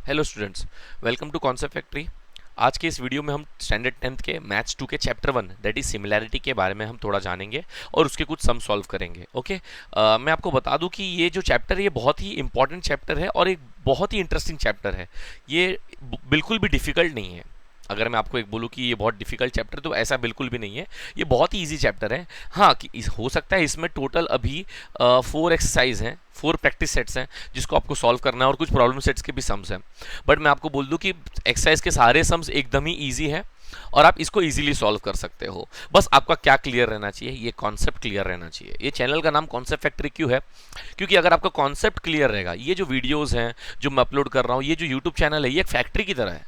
Hello students, welcome to concept factory. आज के इस वीडियो में हम स्टैंडर्ड 10th के मैथ्स 2 के चैप्टर 1 दैट इज सिमिलैरिटी के बारे में हम थोड़ा जानेंगे और उसके कुछ सम सॉल्व करेंगे। ओके, मैं आपको बता दूं कि ये जो चैप्टर है ये बहुत ही इंपॉर्टेंट चैप्टर है और एक बहुत ही इंटरेस्टिंग चैप्टर है। ये बिल्कुल भी डिफिकल्ट नहीं है। अगर मैं आपको एक बोलूँ कि ये बहुत डिफिकल्ट चैप्टर, तो ऐसा बिल्कुल भी नहीं है। ये बहुत ही इजी चैप्टर है। हाँ, हो सकता है इसमें टोटल अभी 4 एक्सरसाइज हैं, 4 प्रैक्टिस सेट्स हैं जिसको आपको सॉल्व करना है और कुछ प्रॉब्लम सेट्स के भी सम्स हैं। बट मैं आपको बोल दूं कि एक्सरसाइज के सारे सम्स एकदम ही ईजी हैं और आप इसको इजीली सॉल्व कर सकते हो। बस आपका क्या क्लियर रहना चाहिए, ये कॉन्सेप्ट क्लियर रहना चाहिए। ये चैनल का नाम कॉन्सेप्ट फैक्ट्री क्यों है? क्योंकि अगर आपका कॉन्सेप्ट क्लियर रहेगा, ये जो वीडियोस हैं जो मैं अपलोड कर रहा हूँ, ये जो यूट्यूब चैनल है, ये एक फैक्ट्री की तरह है।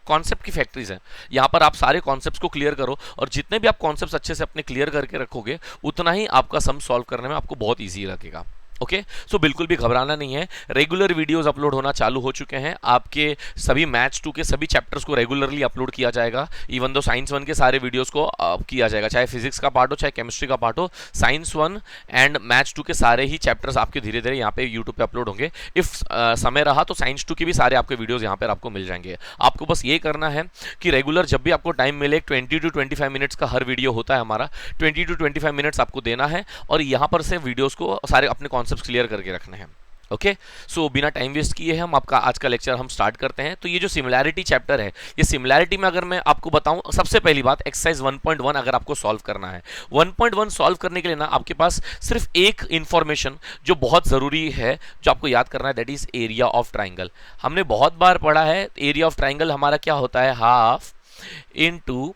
कॉन्सेप्ट की फैक्ट्रीज हैं। यहाँ पर आप सारे कॉन्सेप्ट्स को क्लियर करो और जितने भी आप कॉन्सेप्ट्स अच्छे से अपने क्लियर करके रखोगे, उतना ही आपका सम सॉल्व करने में आपको बहुत ईजी लगेगा। ओके, सो बिल्कुल भी घबराना नहीं है। रेगुलर वीडियोस अपलोड होना चालू हो चुके हैं। आपके सभी मैथ्स 2 के सभी चैप्टर्स को रेगुलरली अपलोड किया जाएगा। इवन दो साइंस 1 के सारे वीडियोस को किया जाएगा, चाहे फिजिक्स का पार्ट हो चाहे केमिस्ट्री का पार्ट हो। साइंस 1 एंड मैथ्स 2 के सारे ही चैप्टर्स आपके धीरे धीरे यहाँ पे यूट्यूब पे अपलोड होंगे। इफ समय रहा तो साइंस 2 के भी सारे आपके वीडियोज यहाँ पर आपको मिल जाएंगे। आपको बस ये करना है कि रेगुलर जब भी आपको टाइम मिले, 20 to 25 मिनट्स का हर वीडियो होता है हमारा, 20 to 25 मिनट्स आपको देना है और यहाँ पर से वीडियोस को सारे अपने कॉन्सेप्ट्स क्लियर करके रखने हैं। ओके, सो बिना टाइम वेस्ट किए हम आपका आज का लेक्चर हम स्टार्ट करते हैं। तो ये जो सिमिलैरिटी चैप्टर है, ये सिमिलैरिटी में अगर मैं आपको बताऊं, सबसे पहली बात एक्सरसाइज 1.1 अगर आपको सॉल्व करना है, 1.1 सॉल्व करने के लिए ना आपके पास सिर्फ एक इंफॉर्मेशन जो बहुत जरूरी है, जो आपको याद करना है, that is area of triangle. हमने बहुत बार पढ़ा है एरिया ऑफ ट्राइंगल हमारा क्या होता है, half into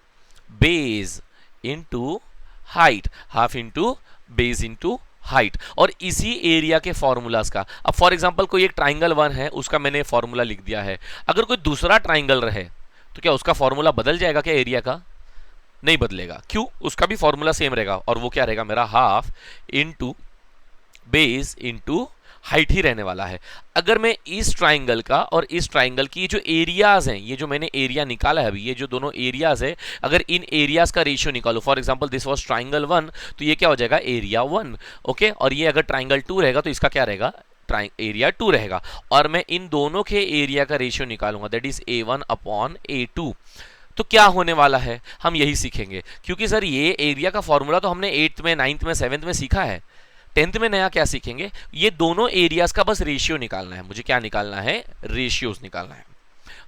base into height, half into base into height. और इसी एरिया के फॉर्मूलाज का, अब फॉर एग्जांपल कोई एक ट्राइंगल 1 है, उसका मैंने फॉर्मूला लिख दिया है। अगर कोई दूसरा ट्राइंगल रहे तो क्या उसका फॉर्मूला बदल जाएगा क्या एरिया का? नहीं बदलेगा। क्यों? उसका भी फॉर्मूला सेम रहेगा और वो क्या रहेगा मेरा, half into base into height ही रहने वाला है। अगर मैं इस ट्राइंगल का और इस ट्राइंगल की जो एरियाज हैं, ये जो मैंने एरिया निकाला है अभी, ये जो दोनों एरियाज है, अगर इन एरियाज का रेशियो निकालो, for example this was triangle 1, तो ये क्या हो जाएगा, एरिया 1। ओके, और ये अगर ट्राइंगल 2 रहेगा तो इसका क्या रहेगा, एरिया 2 रहेगा। और मैं इन दोनों के एरिया का रेशियो निकालूंगा, that is A1 upon A2। तो क्या होने वाला है, हम यही सीखेंगे। क्योंकि सर ये एरिया का फॉर्मूला तो हमने 8th में, 9th में, 7th में सीखा है, 10th में नया क्या सीखेंगे, ये दोनों एरियाज का बस रेशियो निकालना है। मुझे क्या निकालना है, रेशियोज निकालना है।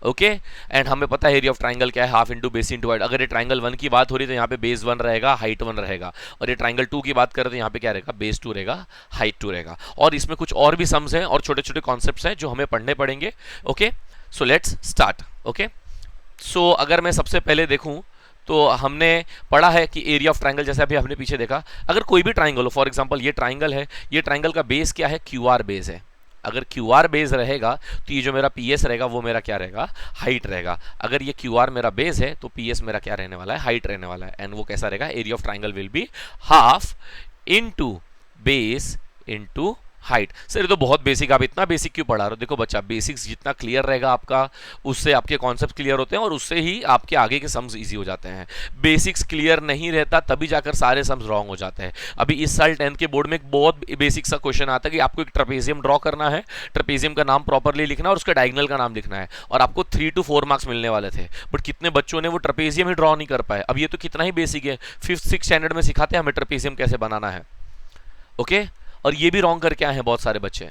ओके, एंड हमें पता है एरिया ऑफ ट्राइंगल क्या है, half into base into height. अगर ये ट्राइंगल 1 की बात हो रही है तो यहाँ पे बेस 1 रहेगा, हाइट 1 रहेगा। और ये ट्राइंगल 2 की बात करें तो यहाँ पे क्या रहेगा, बेस 2 रहेगा, हाइट 2 रहेगा। और इसमें कुछ और भी सम्स हैं और छोटे छोटे कॉन्सेप्ट्स हैं जो हमें पढ़ने पड़ेंगे। Okay, so let's start. Okay, so अगर मैं सबसे पहले देखूं तो हमने पढ़ा है कि एरिया ऑफ ट्राइंगल, जैसे अभी हमने पीछे देखा, अगर कोई भी ट्राइंगल हो, फॉर एग्जांपल ये ट्राइंगल है, ये ट्राइंगल का बेस क्या है, क्यू आर बेस है। अगर क्यू आर बेस रहेगा तो ये जो मेरा पी एस रहेगा वो मेरा क्या रहेगा, हाइट रहेगा। अगर ये क्यू आर मेरा बेस है तो पी एस मेरा क्या रहने वाला है, हाइट रहने वाला है। एंड वो कैसा रहेगा, area of triangle will be half into base into height. Sir ये तो बहुत बेसिक, आप इतना बेसिक क्यों पढ़ा रहे हो? देखो बच्चा, बेसिक्स जितना क्लियर रहेगा आपका, उससे आपके कॉन्सेप्ट क्लियर होते हैं और उससे ही आपके आगे के सम्स इजी हो जाते हैं। बेसिक्स क्लियर नहीं रहता तभी जाकर सारे सम्स रॉन्ग हो जाते हैं। अभी इस साल 10th के बोर्ड में एक बहुत बेसिक सा क्वेश्चन आता है कि आपको एक ट्रेपेजियम ड्रॉ करना है, ट्रेपेजियम का नाम प्रॉपरली लिखना और उसका डायगोनल का नाम लिखना है, और आपको 3 to 4 मार्क्स मिलने वाले थे। बट कितने बच्चों ने वो ट्रेपेजियम ही ड्रॉ नहीं कर पाए। अब ये तो कितना ही बेसिक है, 5th 6th स्टैंडर्ड में सिखाते हैं हमें ट्रेपेजियम कैसे बनाना है। ओके, और ये भी रॉन्ग करके आए हैं बहुत सारे बच्चे।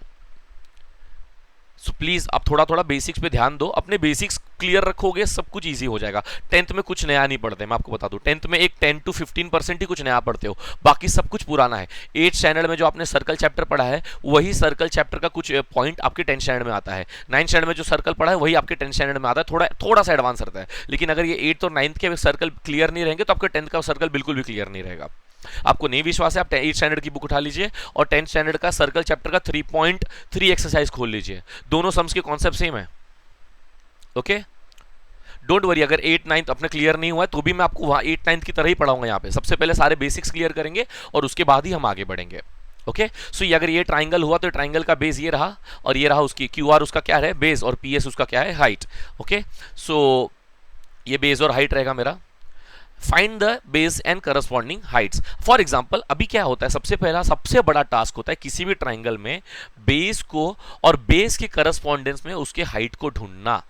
सो प्लीज आप थोड़ा थोड़ा बेसिक्स पे ध्यान दो, अपने बेसिक्स क्लियर रखोगे सब कुछ इजी हो जाएगा। 10th में कुछ नया नहीं पढ़ते, मैं आपको बता दूं, 10th में एक 10 to 15% ही कुछ नया पढ़ते हो, बाकी सब कुछ पुराना है। 8th स्टैंडर्ड में जो आपने सर्कल चैप्टर पढ़ा है, वही सर्कल चैप्टर का कुछ पॉइंट आपके 10th स्टैंडर्ड में आता है। 9th स्टैंडर्ड में जो सर्कल पढ़ा है वही आपके 10th स्टैंडर्ड में आता है, थोड़ा सा एडवांस रहता है। लेकिन अगर ये 8th और 9th के सर्कल क्लियर नहीं रहेंगे तो आपके 10th का सर्कल बिल्कुल भी क्लियर नहीं रहेगा। आपको नहीं विश्वास है, आप 8th स्टैंडर्ड की बुक उठा लीजिए और 10th स्टैंडर्ड का सर्कल चैप्टर का 3.3 एक्सरसाइज खोल लीजिए, दोनों सम्स के कॉन्सेप्ट सेम है। ओके, डोंट वरी, अगर 8th 9th अपने क्लियर नहीं हुआ है तो भी मैं आपको वहां 8th 9th की तरह ही पढ़ाऊंगा। यहाँ पे सबसे पहले सारे बेसिक्स क्लियर करेंगे और उसके बाद ही हम आगे बढ़ेंगे। ओके, सो अगर ये ट्राइंगल हुआ तो ट्राइंगल का बेस ये रहा और ये रहा उसकी क्यू आर, उसका क्या है बेस, और पी एस उसका क्या है हाइट। ओके, सो ये बेस और हाइट रहेगा मेरा। Find the base and corresponding Heights. For example अभी क्या होता है, सबसे पहला सबसे बड़ा टास्क होता है किसी भी ट्राइंगल में बेस को और बेस के करस्पॉन्डेंस में उसके हाइट को ढूंढना।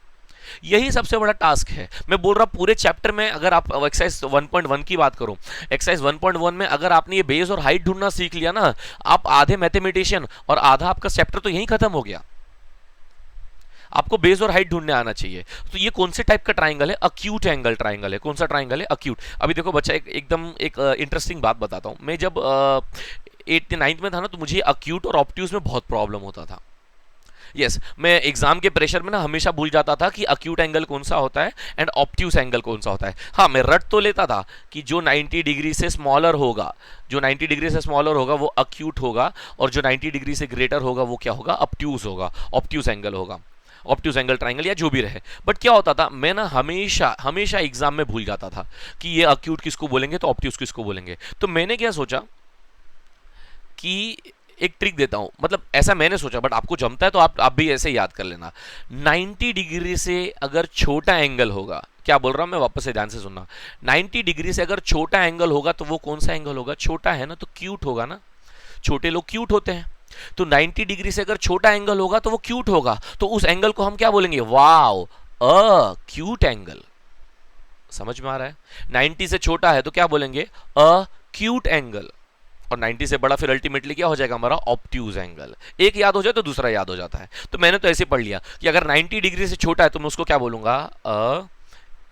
यही सबसे बड़ा टास्क है। मैं बोल रहा पूरे चैप्टर में अगर आप एक्सरसाइज 1.1 की बात करूं, एक्सरसाइज 1.1 में अगर आपने ये बेस और हाइट ढूंढना सीख लिया ना, आप आधे मैथमेटिशियन और आधा आपका चैप्टर तो यहीं खत्म हो गया। आपको बेस और हाइट ढूंढने आना चाहिए। तो ये कौन से टाइप का ट्राइंगल है? अक्यूट एंगल ट्राइंगल है। कौन सा ट्राइंगल है? अक्यूट। अभी देखो बच्चा, एकदम एक इंटरेस्टिंग बात बताता हूं। मैं जब 8th 9th में था ना, तो मुझे अक्यूट और ऑब्ट्यूज में बहुत प्रॉब्लम होता था। यस मैं एग्जाम के प्रेशर में ना हमेशा भूल जाता था कि अक्यूट एंगल कौन सा होता है एंड ऑब्ट्यूज एंगल कौन सा होता है। हाँ, मैं रट तो लेता था कि जो 90 डिग्री से स्मॉलर होगा, जो 90 डिग्री से स्मॉलर होगा वो अक्यूट होगा, और जो 90 डिग्री से ग्रेटर होगा वो क्या होगा? ऑब्ट्यूज होगा, ऑब्ट्यूज एंगल होगा, ऑब्ट्यूज एंगल ट्राइंगल या जो भी रहे। बट क्या होता था, मैं ना हमेशा हमेशा एग्जाम में भूल जाता था कि ये अक्यूट किसको बोलेंगे तो ऑब्ट्यूज किसको बोलेंगे। तो मैंने क्या सोचा कि एक ट्रिक देता हूं, मतलब ऐसा मैंने सोचा, बट आपको जमता है तो आप भी ऐसे याद कर लेना। 90 डिग्री से अगर छोटा एंगल होगा, क्या बोल रहा हूं मैं, वापस से ध्यान से सुनना। 90 डिग्री से अगर छोटा एंगल होगा तो वो कौन सा एंगल होगा? छोटा है ना, तो क्यूट होगा ना। छोटे लोग क्यूट होते हैं। तो 90 डिग्री से अगर छोटा एंगल होगा तो वो क्यूट होगा, तो उस एंगल को हम क्या बोलेंगे? Wow, a cute angle. समझ में आ रहा है? 90 से छोटा है तो क्या बोलेंगे? A cute angle. और 90 से बड़ा फिर अल्टीमेटली क्या हो जाएगा? हमारा ऑब्ट्यूज एंगल। एक याद हो जाए तो दूसरा याद हो जाता है। तो मैंने तो ऐसे पढ़ लिया कि अगर 90 डिग्री से छोटा है तो मैं उसको क्या बोलूंगा? A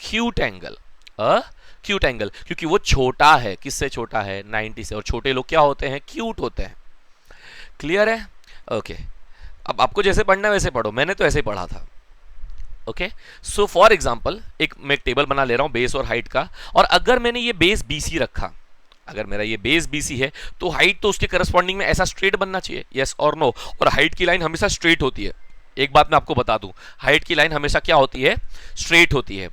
cute angle. A cute angle, क्योंकि वो छोटा है। किससे छोटा है? 90 से। और छोटे लोग क्या होते हैं? क्यूट होते हैं। क्लियर है? ओके। अब आपको जैसे पढ़ना है वैसे पढ़ो, मैंने तो ऐसे ही पढ़ा था। ओके, सो फॉर एग्जाम्पल मैं एक टेबल बना ले रहा हूं बेस और हाइट का, और अगर मैंने ये बेस BC रखा, अगर मेरा ये बेस BC है तो हाइट तो उसके करस्पॉन्डिंग में ऐसा स्ट्रेट बनना चाहिए। यस और नो? और हाइट की लाइन हमेशा स्ट्रेट होती है। एक बात मैं आपको बता दूं, हाइट की लाइन हमेशा क्या होती है? स्ट्रेट होती है।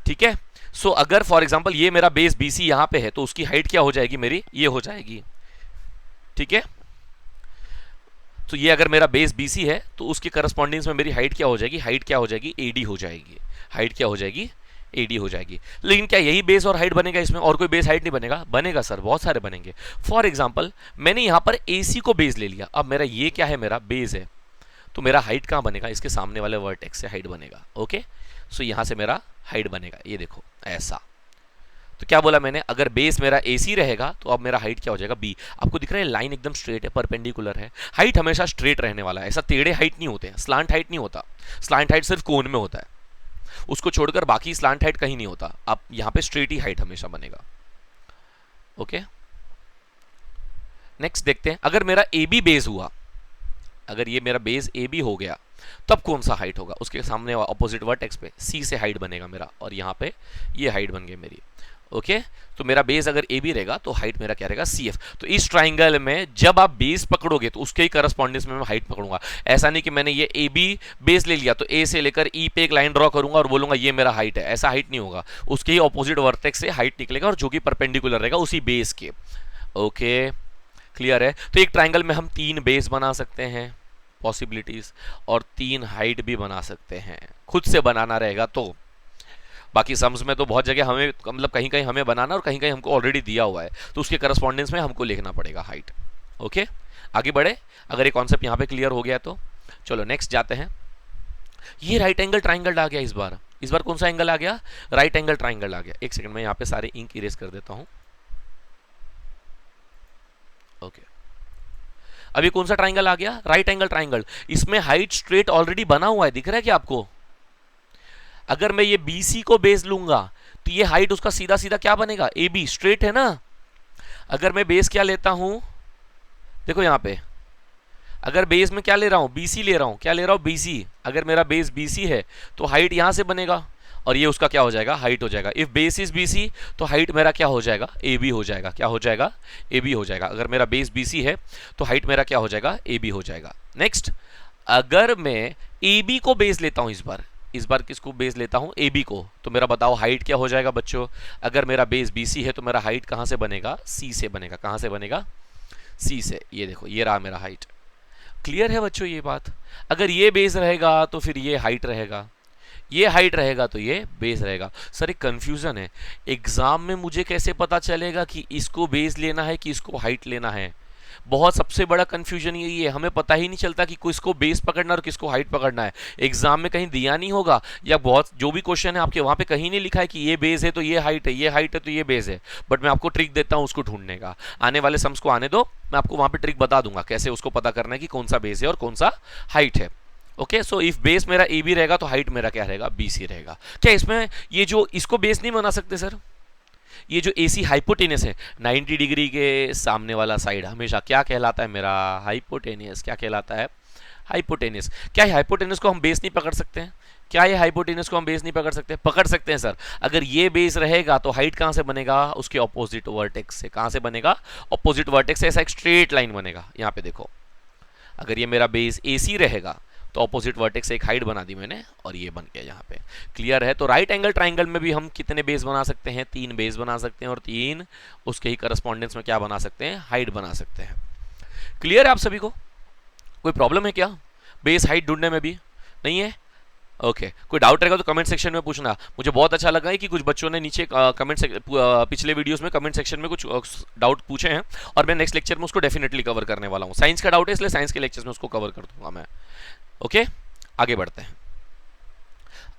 ठीक है। सो अगर फॉर एग्जाम्पल ये मेरा बेस BC यहां पे है तो उसकी हाइट क्या हो जाएगी मेरी? ये हो जाएगी। ठीक है। तो ये अगर मेरा बेस BC है तो उसके करस्पॉन्डिंग्स में मेरी हाइट क्या हो जाएगी? हाइट क्या हो जाएगी? AD हो जाएगी। हाइट क्या हो जाएगी? AD हो जाएगी। लेकिन क्या यही बेस और हाइट बनेगा इसमें? और कोई बेस हाइट नहीं बनेगा? बनेगा सर, बहुत सारे बनेंगे। फॉर एग्जाम्पल मैंने यहां पर AC को बेस ले लिया। अब मेरा ये क्या है? मेरा बेस है। तो मेरा हाइट कहां बनेगा? इसके सामने वाले वर्टेक्स से हाइट बनेगा। ओके, सो यहां से मेरा हाइट बनेगा। ये देखो ऐसा। तो क्या बोला मैंने? अगर बेस मेरा AC रहेगा तो अब मेरा हाइट क्या हो जाएगा? B। आपको दिख रहा है लाइन एकदम स्ट्रेट है, परपेंडिकुलर है। हाइट हमेशा स्ट्रेट रहने वाला है, ऐसा टेढ़े हाइट नहीं होते हैं, स्लांट हाइट नहीं होता। स्लांट हाइट सिर्फ कोन में होता है, उसको छोड़कर बाकी स्लांट हाइट कहीं नहीं होता। आप यहां पे स्ट्रेट ही हाइट हमेशा बनेगा। ओके, नेक्स्ट देखते हैं, अगर मेरा AB बेस हुआ, अगर ये मेरा बेस AB हो गया तब कौन सा हाइट होगा? उसके सामने ऑपोजिट वर्टेक्स पे C से हाइट बनेगा मेरा, और यहां पे ये हाइट बन गई मेरी। ओके, तो मेरा बेस अगर AB रहेगा तो हाइट मेरा क्या रहेगा? CF। तो इस ट्राइंगल में जब आप बेस पकड़ोगे तो उसके ही करस्पॉन्डेंस में मैं हाइट पकड़ूंगा। ऐसा नहीं कि मैंने ये AB बेस ले लिया तो A से लेकर E पे एक लाइन ड्रॉ करूंगा और बोलूंगा ये मेरा हाइट है। ऐसा हाइट नहीं होगा, उसके ही ऑपोजिट वर्टेक्स से हाइट निकलेगा और जो कि परपेंडिकुलर रहेगा उसी बेस के। ओके, क्लियर है? तो एक ट्राइंगल में हम 3 बेस बना सकते हैं, पॉसिबिलिटीज, और 3 हाइट भी बना सकते हैं। खुद से बनाना रहेगा तो। बाकी सम्स में तो बहुत जगह हमें, मतलब कहीं कहीं हमें बनाना और कहीं कहीं हमको ऑलरेडी दिया हुआ है, तो उसके करस्पॉन्डेंस में हमको लिखना पड़ेगा हाइट। ओके, आगे बढ़े। अगर ये कॉन्सेप्ट यहाँ पे क्लियर हो गया तो चलो नेक्स्ट जाते हैं। ये राइट एंगल ट्राइंगल आ गया इस बार। इस बार कौन सा एंगल आ गया? राइट एंगल ट्राइंगल आ गया। एक सेकंड में यहाँ पे सारे इंक इरेज कर देता हूँ। ओके, अभी कौन सा ट्राइंगल आ गया? Right angle triangle. इसमें हाइट स्ट्रेट ऑलरेडी बना हुआ है, दिख रहा है क्या आपको? अगर मैं ये BC को बेस लूंगा तो ये हाइट उसका सीधा सीधा क्या बनेगा? AB, स्ट्रेट है ना। अगर मैं बेस क्या लेता हूं, देखो यहां पे, अगर बेस में क्या ले रहा हूं? BC ले रहा हूं। क्या ले रहा हूं? BC। अगर मेरा बेस BC है तो हाइट यहां से बनेगा और ये उसका क्या हो जाएगा? हाइट हो जाएगा। इफ बेस इज BC तो हाइट मेरा क्या हो जाएगा? AB हो जाएगा। क्या हो जाएगा? AB हो जाएगा। अगर मेरा बेस BC है तो हाइट मेरा क्या हो जाएगा? AB हो जाएगा। नेक्स्ट, अगर मैं AB को बेस लेता हूं, इस बार किसको बेस लेता हूं? AB को, तो मेरा बताओ हाइट क्या हो जाएगा बच्चों? अगर मेरा बेस BC है तो मेरा हाइट कहां से बनेगा? C से बनेगा। कहां से बनेगा? C से। ये देखो, ये रहा मेरा हाइट। क्लियर है बच्चों ये बात? अगर ये बेस रहेगा तो फिर ये हाइट रहेगा, ये हाइट रहेगा तो ये बेस रहेगा। सर एक कंफ्यूजन है, एग्जाम में मुझे कैसे पता चलेगा कि इसको बेस लेना है कि इसको हाइट लेना है? बहुत सबसे बड़ा कंफ्यूजन यही है, हमें पता ही नहीं चलता कि किसको बेस पकड़ना और किसको हाइट पकड़ना है। एग्जाम में कहीं दिया नहीं होगा, या बहुत जो भी क्वेश्चन है आपके वहां पे कहीं नहीं लिखा है कि ये बेस है तो ये हाइट है, ये हाइट है तो ये बेस है। बट मैं आपको ट्रिक देता हूं उसको ढूंढने का। आने वाले सम्स को आने दो, मैं आपको वहां पे ट्रिक बता दूंगा कैसे उसको पता करना है कि कौन सा बेस है और कौन सा हाइट है। ओके, सो इफ बेस मेरा ए बी रहेगा तो हाइट मेरा क्या रहेगा, बी सी रहेगा। क्या इसमें ये जो इसको बेस नहीं बना सकते सर? ये जो AC हाइपोटेनियस है 90 डिग्री के सामने वाला साइड हमेशा क्या कहलाता है मेरा, हाइपोटेनियस। क्या कहलाता है, हाइपोटेनियस। क्या हाइपोटेनियस को हम बेस नहीं पकड़ सकते हैं? क्या ये हाइपोटेनियस को हम बेस नहीं पकड़ सकते? पकड़ सकते हैं सर। अगर ये बेस रहेगा तो हाइट कहां से बनेगा, उसके ऑपोजिट वर्टेक्स से। कहां से बनेगा, ऑपोजिट वर्टेक्स से। ऐसा एक स्ट्रेट लाइन बनेगा। यहां पे देखो, अगर ये मेरा बेस AC रहेगा तो ऑपोजिट वर्टेक्स से एक हाइट बना दी मैंने और ये बन गया यहाँ पे। क्लियर है? तो राइट एंगल ट्राइंगल में भी हम कितने बेस बना सकते हैं, 3 बेस बना सकते हैं और 3 उसके ही करस्पॉन्डेंस में क्या बना सकते हैं, हाइट बना सकते हैं। क्लियर है आप सभी को? कोई प्रॉब्लम है क्या बेस हाइट ढूंढने में भी? नहीं है? ओके, कोई डाउट रहेगा तो कमेंट सेक्शन में पूछना। मुझे बहुत अच्छा लगा है कि कुछ बच्चों ने नीचे पिछले वीडियोस में कमेंट सेक्शन में कुछ डाउट पूछे हैं और मैं नेक्स्ट लेक्चर में उसको डेफिनेटली कवर करने वाला हूँ। साइंस का डाउट है इसलिए साइंस के लेक्चर्स में उसको कवर कर दूंगा मैं। ओके, आगे बढ़ते हैं।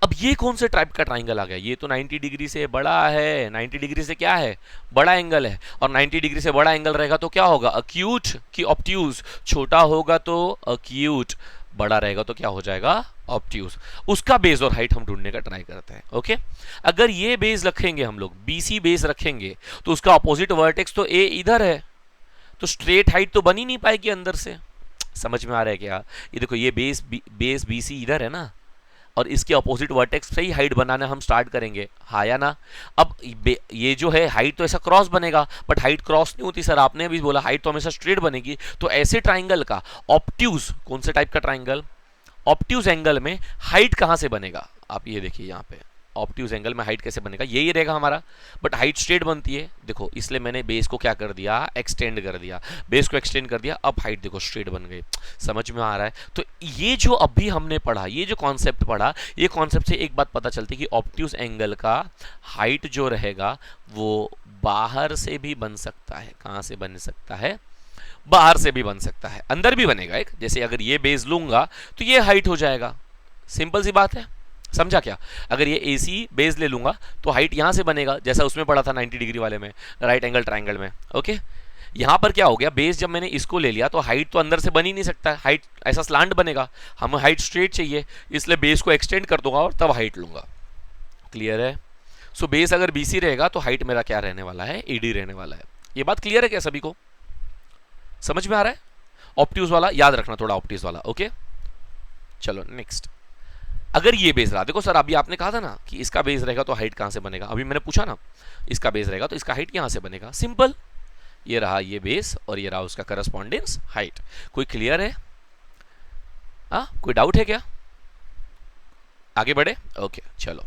अब ये कौन से टाइप का ट्राइंगल आ गया? ये तो 90 डिग्री से बड़ा है। 90 डिग्री से क्या है, बड़ा एंगल है। और 90 डिग्री से बड़ा एंगल रहेगा तो क्या होगा, अक्यूट कि ऑब्ट्यूज? छोटा होगा तो अक्यूट, बड़ा रहेगा तो क्या हो जाएगा, ऑब्ट्यूज। उसका बेस और हाइट हम ढूंढने का ट्राई करते हैं। ओके, अगर ये बेस रखेंगे हम लोग, BC बेस रखेंगे, तो उसका ऑपोजिट वर्टेक्स तो A इधर है, तो स्ट्रेट हाइट तो बन ही नहीं पाएगी अंदर से। समझ में आ रहा है क्या? ये देखो, ये बेस BC इधर है ना, और इसके अपोजिट वर्टेक्स से ही हाइट बनाना हम स्टार्ट करेंगे, हाँ या ना? अब ये जो है हाइट तो ऐसा क्रॉस बनेगा, बट हाइट क्रॉस नहीं होती सर, आपने अभी बोला हाइट तो हमेशा स्ट्रेट बनेगी। तो ऐसे ट्राइंगल का ऑब्ट्यूज, कौन से टाइप का ट्राइंगल, ऑब्ट्यूज एंगल में हाइट कहां से बनेगा? आप ये देखिए यहाँ पे ऑब्ट्यूज एंगल में हाइट कैसे बनेगा, यही रहेगा हमारा, बट हाइट स्ट्रेट बनती है। देखो, इसलिए मैंने बेस को क्या कर दिया, एक्सटेंड कर दिया। बेस को एक्सटेंड कर दिया, अब हाइट देखो स्ट्रेट बन गई। समझ में आ रहा है? तो ये जो अभी हमने पढ़ा, ये जो कॉन्सेप्ट पढ़ा, ये कॉन्सेप्ट से एक बात पता चलती है कि ऑब्ट्यूज एंगल का हाइट जो रहेगा वो बाहर से भी बन सकता है। कहां से बन सकता है, बाहर से भी बन सकता है, अंदर भी बनेगा एक। जैसे अगर ये बेस लूंगा तो ये हाइट हो जाएगा, सिंपल सी बात है। समझा क्या? अगर ये AC बेस ले लूंगा तो हाइट यहां से बनेगा, जैसा उसमें पड़ा था 90 डिग्री वाले में, राइट एंगल ट्राइंगल में। ओके, यहां पर क्या हो गया, बेस जब मैंने इसको ले लिया तो हाइट तो अंदर से बन ही नहीं सकता, हाइट ऐसा स्लांट बनेगा। हमें हाइट स्ट्रेट चाहिए, इसलिए बेस को एक्सटेंड कर दूंगा और तब हाइट लूंगा। क्लियर है? सो बेस अगर BC रहेगा तो हाइट मेरा क्या रहने वाला है, AD रहने वाला है। ये बात क्लियर है क्या सभी को? समझ में आ रहा है? ऑब्ट्यूज वाला याद रखना थोड़ा, ऑब्ट्यूज वाला। ओके, चलो नेक्स्ट। अगर ये बेस रहा, देखो सर अभी आपने कहा था ना कि इसका बेस रहेगा तो हाइट कहां से बनेगा, अभी मैंने पूछा ना, इसका बेस रहेगा तो इसका हाइट यहां से बनेगा। सिंपल, ये रहा ये बेस और ये रहा उसका करस्पॉन्डेंस हाइट। कोई क्लियर है? कोई डाउट है क्या? आगे बढ़े? ओके, चलो।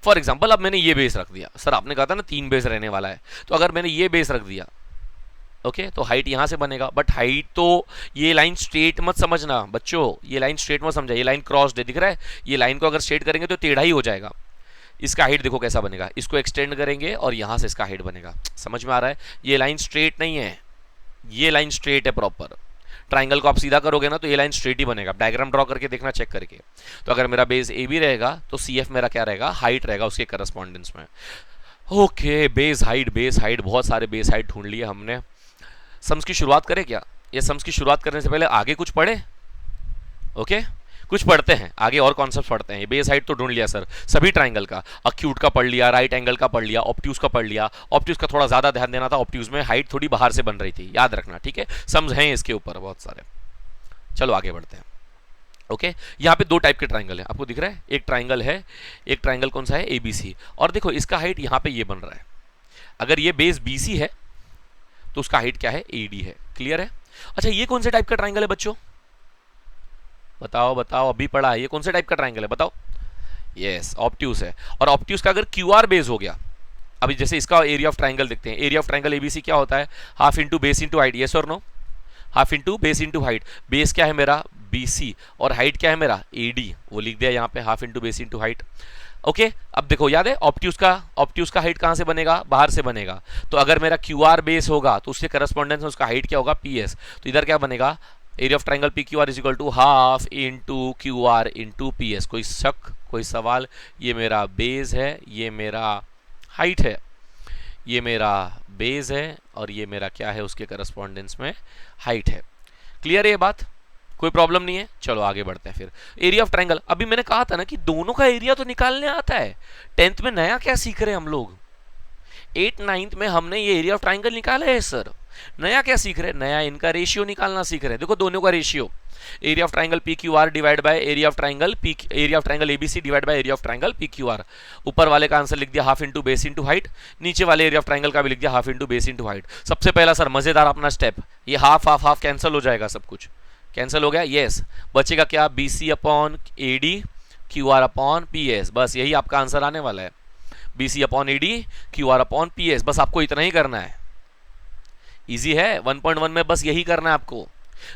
फॉर एग्जाम्पल अब मैंने ये बेस रख दिया, सर आपने कहा था ना 3 बेस रहने वाला है, तो अगर मैंने ये बेस रख दिया, ओके, तो हाइट यहां से बनेगा। बट हाइट तो ये लाइन स्ट्रेट मत समझना बच्चों, ये लाइन स्ट्रेट मत समझा, ये लाइन क्रॉस्ड है, दिख रहा है? ये लाइन को अगर स्ट्रेट करेंगे तो टेढ़ा ही हो जाएगा। इसका हाइट देखो कैसा बनेगा, इसको एक्सटेंड करेंगे और यहां से इसका हाइट बनेगा। समझ में आ रहा है? ये लाइन स्ट्रेट नहीं है, ये लाइन स्ट्रेट है प्रॉपर। ट्राइंगल को आप सीधा करोगे ना तो ये लाइन स्ट्रेट ही बनेगा। डायग्राम ड्रॉ करके देखना, चेक करके। तो अगर मेरा बेस AB रहेगा तो CF मेरा क्या रहेगा, हाइट रहेगा उसके करस्पॉन्डेंस में। ओके, बेस हाइट, बहुत सारे बेस हाइट ढूंढ लिए हमने। सम्स की शुरुआत करें क्या? ये सम्स की शुरुआत करने से पहले आगे कुछ पढ़े? ओके, कुछ पढ़ते हैं आगे, और कॉन्सेप्ट पढ़ते हैं। बेस हाइट तो ढूंढ लिया सर सभी ट्राइंगल का, अक्यूट का पढ़ लिया, राइट एंगल का पढ़ लिया, ऑब्ट्यूज का पढ़ लिया। ऑब्ट्यूज का थोड़ा ज्यादा ध्यान देना था, ऑब्ट्यूज में हाइट थोड़ी बाहर से बन रही थी, याद रखना, ठीक है? सम्स हैं इसके ऊपर बहुत सारे। चलो आगे बढ़ते हैं। ओके, यहाँ पे 2 टाइप के ट्राइंगल है, आपको दिख रहा है? एक ट्राइंगल है, एक ट्राइंगल कौन सा है, ABC। और देखो इसका हाइट यहाँ पे ये बन रहा है। अगर ये बेस BC है तो उसका हाइट क्या है, AD है। क्लियर है? अच्छा, ये कौन से टाइप का ट्राइंगल है बच्चों? बताओ बताओ, अभी पढ़ा है, ये कौन से टाइप का ट्राइंगल है बताओ? यस, ऑब्ट्यूज है। और ऑब्ट्यूज का अगर QR बेस हो गया, अभी जैसे इसका एरिया ऑफ ट्राइंगल देखते हैं, एरिया ऑफ ट्राइंगल ABC क्या होता है, half into base into height. Yes और no? Half into base into height. Base क्या है मेरा, BC और हाइट क्या है मेरा AD, वो लिख दिया यहाँ पे, half into base into height. Okay अब देखो याद है ऑप्ट्यूज का हाइट कहाँ से बनेगा, बाहर से बनेगा। तो अगर मेरा QR बेस होगा तो उसके करस्पॉन्डेंस में उसका हाइट क्या होगा PS। तो इधर क्या बनेगा, area of triangle PQR is equal to half into QR into PS। कोई शक, कोई सवाल? ये मेरा बेस है, ये मेरा हाइट है, ये मेरा बेस है और ये मेरा क्या है, उसके करस्पॉन्डेंस में हाइट है। क्लियर है ये बात, कोई प्रॉब्लम नहीं है। चलो आगे बढ़ते हैं फिर। एरिया ऑफ ट्राइंगल, अभी मैंने कहा था ना कि दोनों का एरिया तो निकालने आता है। 10th में नया क्या सीख रहे हैं हम लोग, 8th 9th में हमने ये एरिया ऑफ ट्राइंगल निकाला है सर। नया क्या सीख रहे हैं, नया इनका रेशियो निकालना सीख रहे हैं। देखो दोनों का ratio, area of triangle PQR divide by area of triangle ABC divide by area of triangle PQR। ऊपर वाले का आंसर लिख दिया half into base into height, नीचे वाले एरिया ऑफ ट्राइंगल का भी लिख दिया half into base into height. सबसे पहला सर मजेदार अपना स्टेप, ये हाफ हाफ हाफ कैंसिल हो जाएगा, सब कुछ कैंसिल हो गया, यस। बचेगा क्या, BC upon AD QR upon PS। बस यही आपका आंसर आने वाला है, BC upon AD QR upon PS। बस आपको इतना ही करना है, इजी है। 1.1 में बस यही करना है आपको।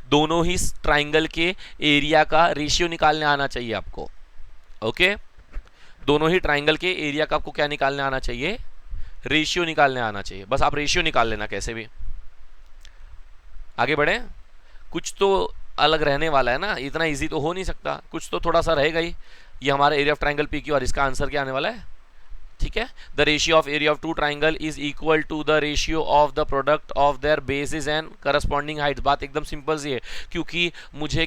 दोनों ही ट्राइंगल के एरिया का रेशियो निकालने आना चाहिए आपको। ओके दोनों ही ट्राइंगल के एरिया का आपको क्या निकालने आना चाहिए, रेशियो निकालने आना चाहिए। बस आप रेशियो निकाल लेना कैसे भी। आगे बढ़े, कुछ तो अलग रहने वाला है ना, इतना इजी तो हो नहीं सकता, कुछ तो थोड़ा सा रहेगा ही। ये हमारा एरिया ऑफ ट्राइंगल PQR, इसका आंसर क्या आने वाला है, ठीक है। The ratio of area of two triangle is equal to the ratio of the product of their basis and corresponding heights. बात एकदम सिंपल सी है, क्योंकि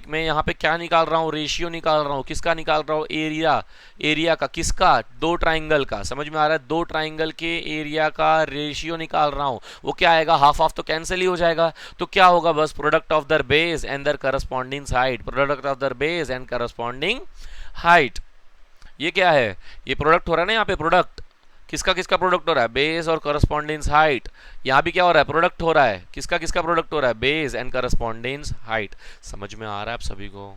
मैं यहाँ पे क्या निकाल रहा हूँ, रेशियो निकाल रहा हूँ। किसका निकाल रहा हूँ, एरिया का। किसका, दो ट्राइंगल का। समझ में आ रहा है, दो ट्राइंगल के एरिया का रेशियो निकाल रहा हूँ। वो क्या आएगा, हाफ ऑफ तो कैंसिल ही हो जाएगा। तो क्या होगा, बस product of their base and their corresponding height, product of their base and corresponding height. ये क्या है, ये प्रोडक्ट हो रहा है ना यहाँ पे, प्रोडक्ट किसका किसका प्रोडक्ट हो रहा है, बेस और करस्पॉन्डेंस हाइट। यहाँ भी क्या हो रहा है, प्रोडक्ट हो रहा है, किसका किसका प्रोडक्ट हो रहा है, बेस एंड करस्पॉन्डेंस हाइट। समझ में आ रहा है आप सभी को,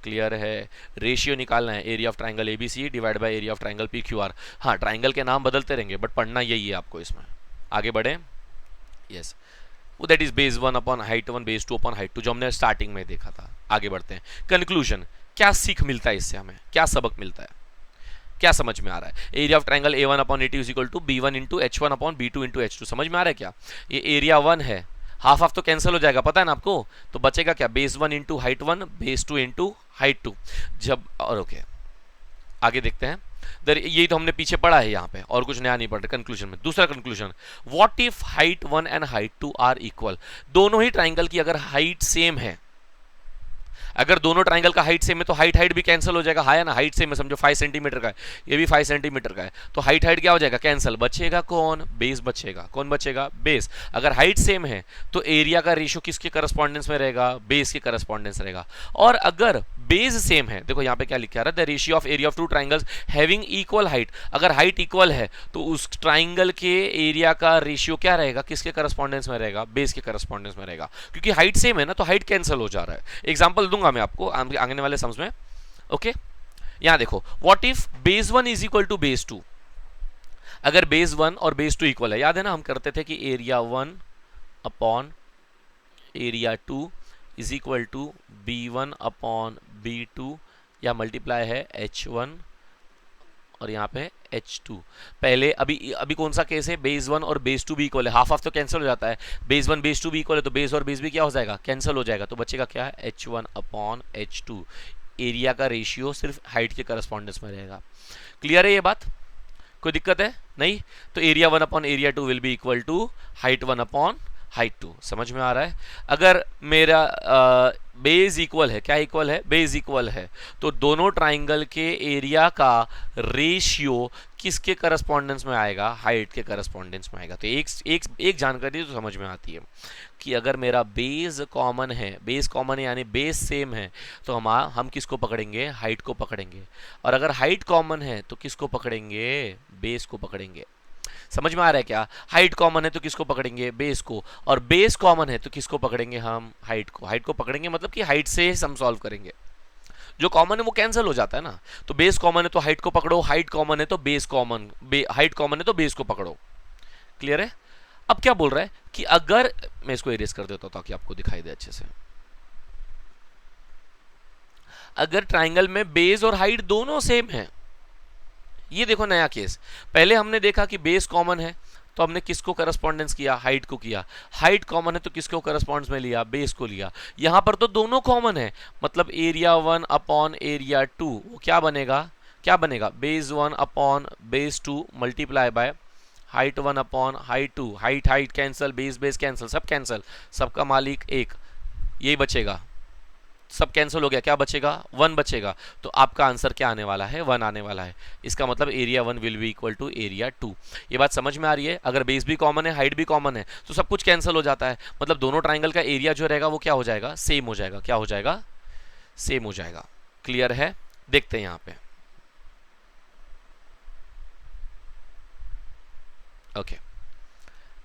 क्लियर है। रेशियो निकालना है, area of triangle ABC divide by area of triangle PQR। हाँ ट्राइंगल के नाम बदलते रहेंगे बट पढ़ना यही है आपको इसमें। आगे बढ़े, यस वो that is base 1 upon height 1, base 2 upon height 2, जो हमने स्टार्टिंग में देखा था। आगे बढ़ते हैं, कंक्लूजन, क्या सीख मिलता है इससे, हमें क्या सबक मिलता है, क्या समझ में आ रहा है। Area of triangle A1 upon A2 is equal to B1 into H1 upon B2 into H2। समझ में आ रहा है क्या, ये एरिया 1 है, हाफ हाफ तो कैंसिल हो जाएगा, पता है ना आपको। तो बचेगा क्या, base 1 into height 1, base 2 into height 2। जब और ओके आगे देखते हैं, यही तो हमने पीछे पढ़ा है यहाँ पे, और कुछ नया नहीं पढ़ रहे। कंक्लूजन में दूसरा conclusion, what if height 1 and height 2 are equal. दोनों ही ट्राइंगल की अगर हाइट सेम है, अगर दोनों ट्राइंगल का हाइट सेम है तो हाइट भी कैंसिल हो जाएगा। है ना, हाइट सेम है, समझो 5 सेंटीमीटर का है, ये भी 5 सेंटीमीटर का है, तो हाइट क्या हो जाएगा, कैंसिल। बचेगा कौन, बेस बचेगा। कौन बचेगा, बेस। अगर हाइट सेम है तो एरिया का रेशियो किसके करस्पॉन्डेंस में रहेगा, बेस के करस्पॉन्डेंस रहेगा। और अगर बेस सेम है, देखो यहाँ पे क्या लिखा है, the ratio of area of two triangles having equal height. अगर हाइट इक्वल है तो उस ट्राइंगल के एरिया का रेशियो क्या रहेगा, किसके करस्पॉन्डेंस में रहेगा, बेस के करस्पॉन्डेंस में रहेगा। क्योंकि हाइट सेम है ना, तो हाइट कैंसिल हो जा रहा है। एग्जांपल दूंगा मैं आपको आने वाले सम्स में। ओके यहां देखो, what if base 1 is equal to base 2। अगर बेस 1 और बेस 2 इक्वल है, याद है ना हम करते थे कि area 1 upon area 2 is equal to B1 upon B2, या मल्टीप्लाई है H1 और यहाँ पे H2। पहले अभी कौन सा केस है, बेस 1 और बेस 2 भी इक्वल है, हाफ हाफ तो कैंसिल हो जाता है। बेस 1 बेस 2 भी इक्वल है तो बेस और बेस भी क्या हो जाएगा, कैंसिल हो जाएगा। तो बचेगा क्या है, H1 अपॉन H2। एरिया का रेशियो सिर्फ हाइट के करस्पॉन्डेंस में रहेगा। क्लियर है ये बात, कोई दिक्कत है नहीं। तो area 1 upon area 2 will be equal to height 1 upon height 2। समझ में आ रहा है। अगर मेरा बेस इक्वल है, क्या इक्वल है, बेस इक्वल है, तो दोनों ट्राइंगल के एरिया का रेशियो किसके करस्पॉन्डेंस में आएगा, हाइट के करस्पॉन्डेंस में आएगा। तो एक जानकारी तो समझ में आती है कि अगर मेरा बेस कॉमन है, यानी बेस सेम है, तो हम किसको पकड़ेंगे, हाइट को पकड़ेंगे। और अगर हाइट कॉमन है तो किसको पकड़ेंगे, बेस को पकड़ेंगे। समझ में आ रहा है क्या, हाइट कॉमन है तो किसको पकड़ेंगे, बेस को। और बेस कॉमन है तो किसको पकड़ेंगे, हम हाइट को। हाइट को पकड़ेंगे मतलब कि हाइट से हम सॉल्व करेंगे। जो कॉमन है वो कैंसिल हो जाता है ना। तो बेस कॉमन है तो हाइट को पकड़ो, हाइट कॉमन है तो हाइट कॉमन है तो बेस को पकड़ो। क्लियर है। अब क्या बोल रहा है कि अगर मैं इसको इरेज कर देता हूं ताकि आपको दिखाई दे अच्छे से। अगर ट्राइंगल में बेस और हाइट दोनों सेम है, ये देखो नया केस। पहले हमने देखा कि बेस कॉमन है तो हमने किसको करस्पॉन्डेंस किया, हाइट को किया। हाइट कॉमन है तो किसको करस्पॉन्डेंस में लिया, बेस को लिया। यहां पर तो दोनों कॉमन है, मतलब एरिया 1 अपॉन एरिया 2 वो क्या बनेगा, क्या बनेगा, base 1 upon base 2 multiply by height 1 upon height 2। Height height cancel, base base cancel, सब कैंसिल, सबका मालिक एक, यही बचेगा, सब कैंसिल हो गया, क्या बचेगा, 1 बचेगा। तो आपका आंसर क्या आने वाला है, 1 आने वाला है। इसका मतलब area 1 will be equal to area 2। ये बात समझ में आ रही है। अगर बेस भी कॉमन है, हाइट भी कॉमन है, तो सब कुछ कैंसिल हो जाता है, मतलब दोनों ट्राइंगल का एरिया जो रहेगा वो क्या हो जाएगा, सेम हो जाएगा। क्या हो जाएगा, सेम हो जाएगा। क्लियर है, देखते हैं यहां पे। ओके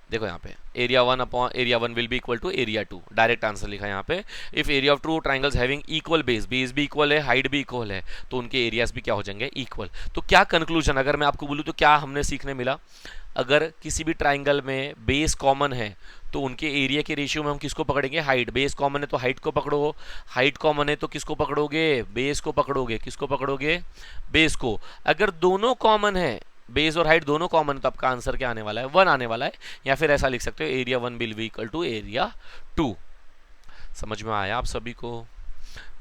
देखो यहाँ पे area 1 upon area 1 will be equal to area 2, direct answer लिखा है यहाँ पे। If area of two triangles having equal base, base भी इक्वल है, हाइट भी इक्वल है, तो उनके एरियाज भी क्या हो जाएंगे, इक्वल। तो क्या कंक्लूजन अगर मैं आपको बोलूँ तो क्या हमने सीखने मिला, अगर किसी भी ट्राइंगल में बेस कॉमन है तो उनके एरिया के रेशियो में हम किसको पकड़ेंगे, हाइट। बेस कॉमन है तो हाइट को पकड़ो, हाइट कॉमन है तो किसको पकड़ोगे, बेस को पकड़ोगे। किसको पकड़ोगे, बेस को। अगर दोनों कॉमन है, बेस और हाइट दोनों कॉमन, तो आपका आंसर क्या आने वाला है, 1 आने वाला है। या फिर ऐसा लिख सकते हो area 1 will be equal to area 2। समझ में आया आप सभी को।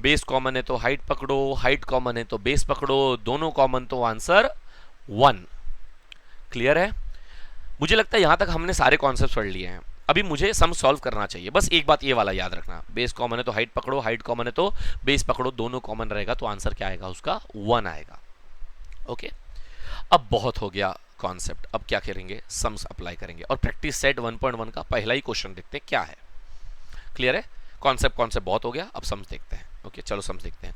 बेस कॉमन है तो हाइट पकड़ो, हाइट कॉमन है तो बेस पकड़ो, दोनों कॉमन तो आंसर 1। क्लियर है। मुझे लगता है यहां तक हमने सारे कॉन्सेप्ट पढ़ लिए हैं। अभी मुझे सम सॉल्व करना चाहिए। बस एक बात ये वाला याद रखना, बेस कॉमन है तो हाइट पकड़ो, हाइट कॉमन है तो बेस पकड़ो, दोनों कॉमन रहेगा तो आंसर क्या आएगा, उसका 1 आएगा। ओके अब बहुत हो गया कॉन्सेप्ट, अब क्या करेंगे, सम्स अप्लाई करेंगे और प्रैक्टिस सेट 1.1 का पहला ही क्वेश्चन देखते हैं क्या है। क्लियर है, कॉन्सेप्ट बहुत हो गया, अब सम्स देखते हैं। ओके चलो सम्स देखते हैं।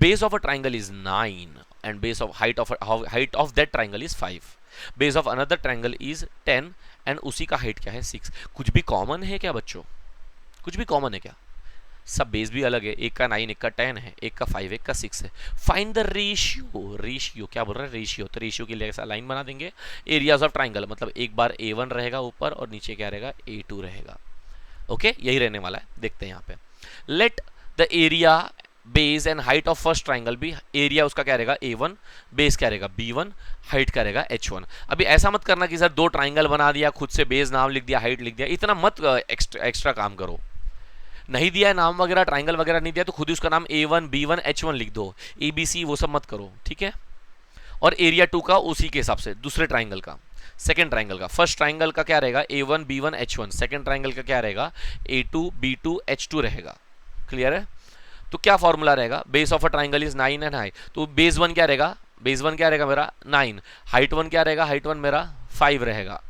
Base of a triangle is 9 and base of height of that triangle is 5। Base of another triangle is 10 and उसी का हाइट क्या है, 6। कुछ भी कॉमन है क्या बच्चों, कुछ भी कॉमन है क्या, सब बेस भी अलग है, एक का 9 एक का 10 है, एक का 5 एक का 6 है। फाइंड द रेशियो, रेशियो क्या बोल रहा है, रेशियो। तो रेशियो के लिए ऐसा लाइन बना देंगे। एरियाज ऑफ ट्राइंगल मतलब एक बार A1 रहेगा ऊपर और नीचे क्या रहेगा, A2 रहेगा। ओके यही रहने वाला है, देखते हैं यहाँ पे। Let the area base and height of first triangle भी, एरिया उसका क्या रहेगा A1, बेस क्या रहेगा B1, हाइट क्या रहेगा H1। अभी ऐसा मत करना कि सर 2 ट्राइंगल बना दिया, खुद से बेस नाम लिख दिया, हाइट लिख दिया, इतना मत एक्स्ट्रा काम करो। नहीं दिया है नाम वगैरह, ट्राइंगल वगैरह नहीं दिया तो खुद ही उसका नाम A1 B1 H1 लिख दो, ABC वो सब मत करो, ठीक है। और एरिया 2 का उसी के हिसाब से, दूसरे ट्राइंगल का, सेकंड ट्राइंगल का। फर्स्ट ट्राइंगल का क्या रहेगा A1 B1 H1, second triangle का क्या रहेगा A2 B2 H2 रहेगा। क्लियर है। तो क्या फॉर्मूला रहेगा, base of a triangle is 9 and height, तो बेस 1 क्या रहेगा, बेस 1 क्या रहेगा मेरा 9, हाइट 1 क्या रहेगा, हाइट 1 मेरा 5 रहेगा,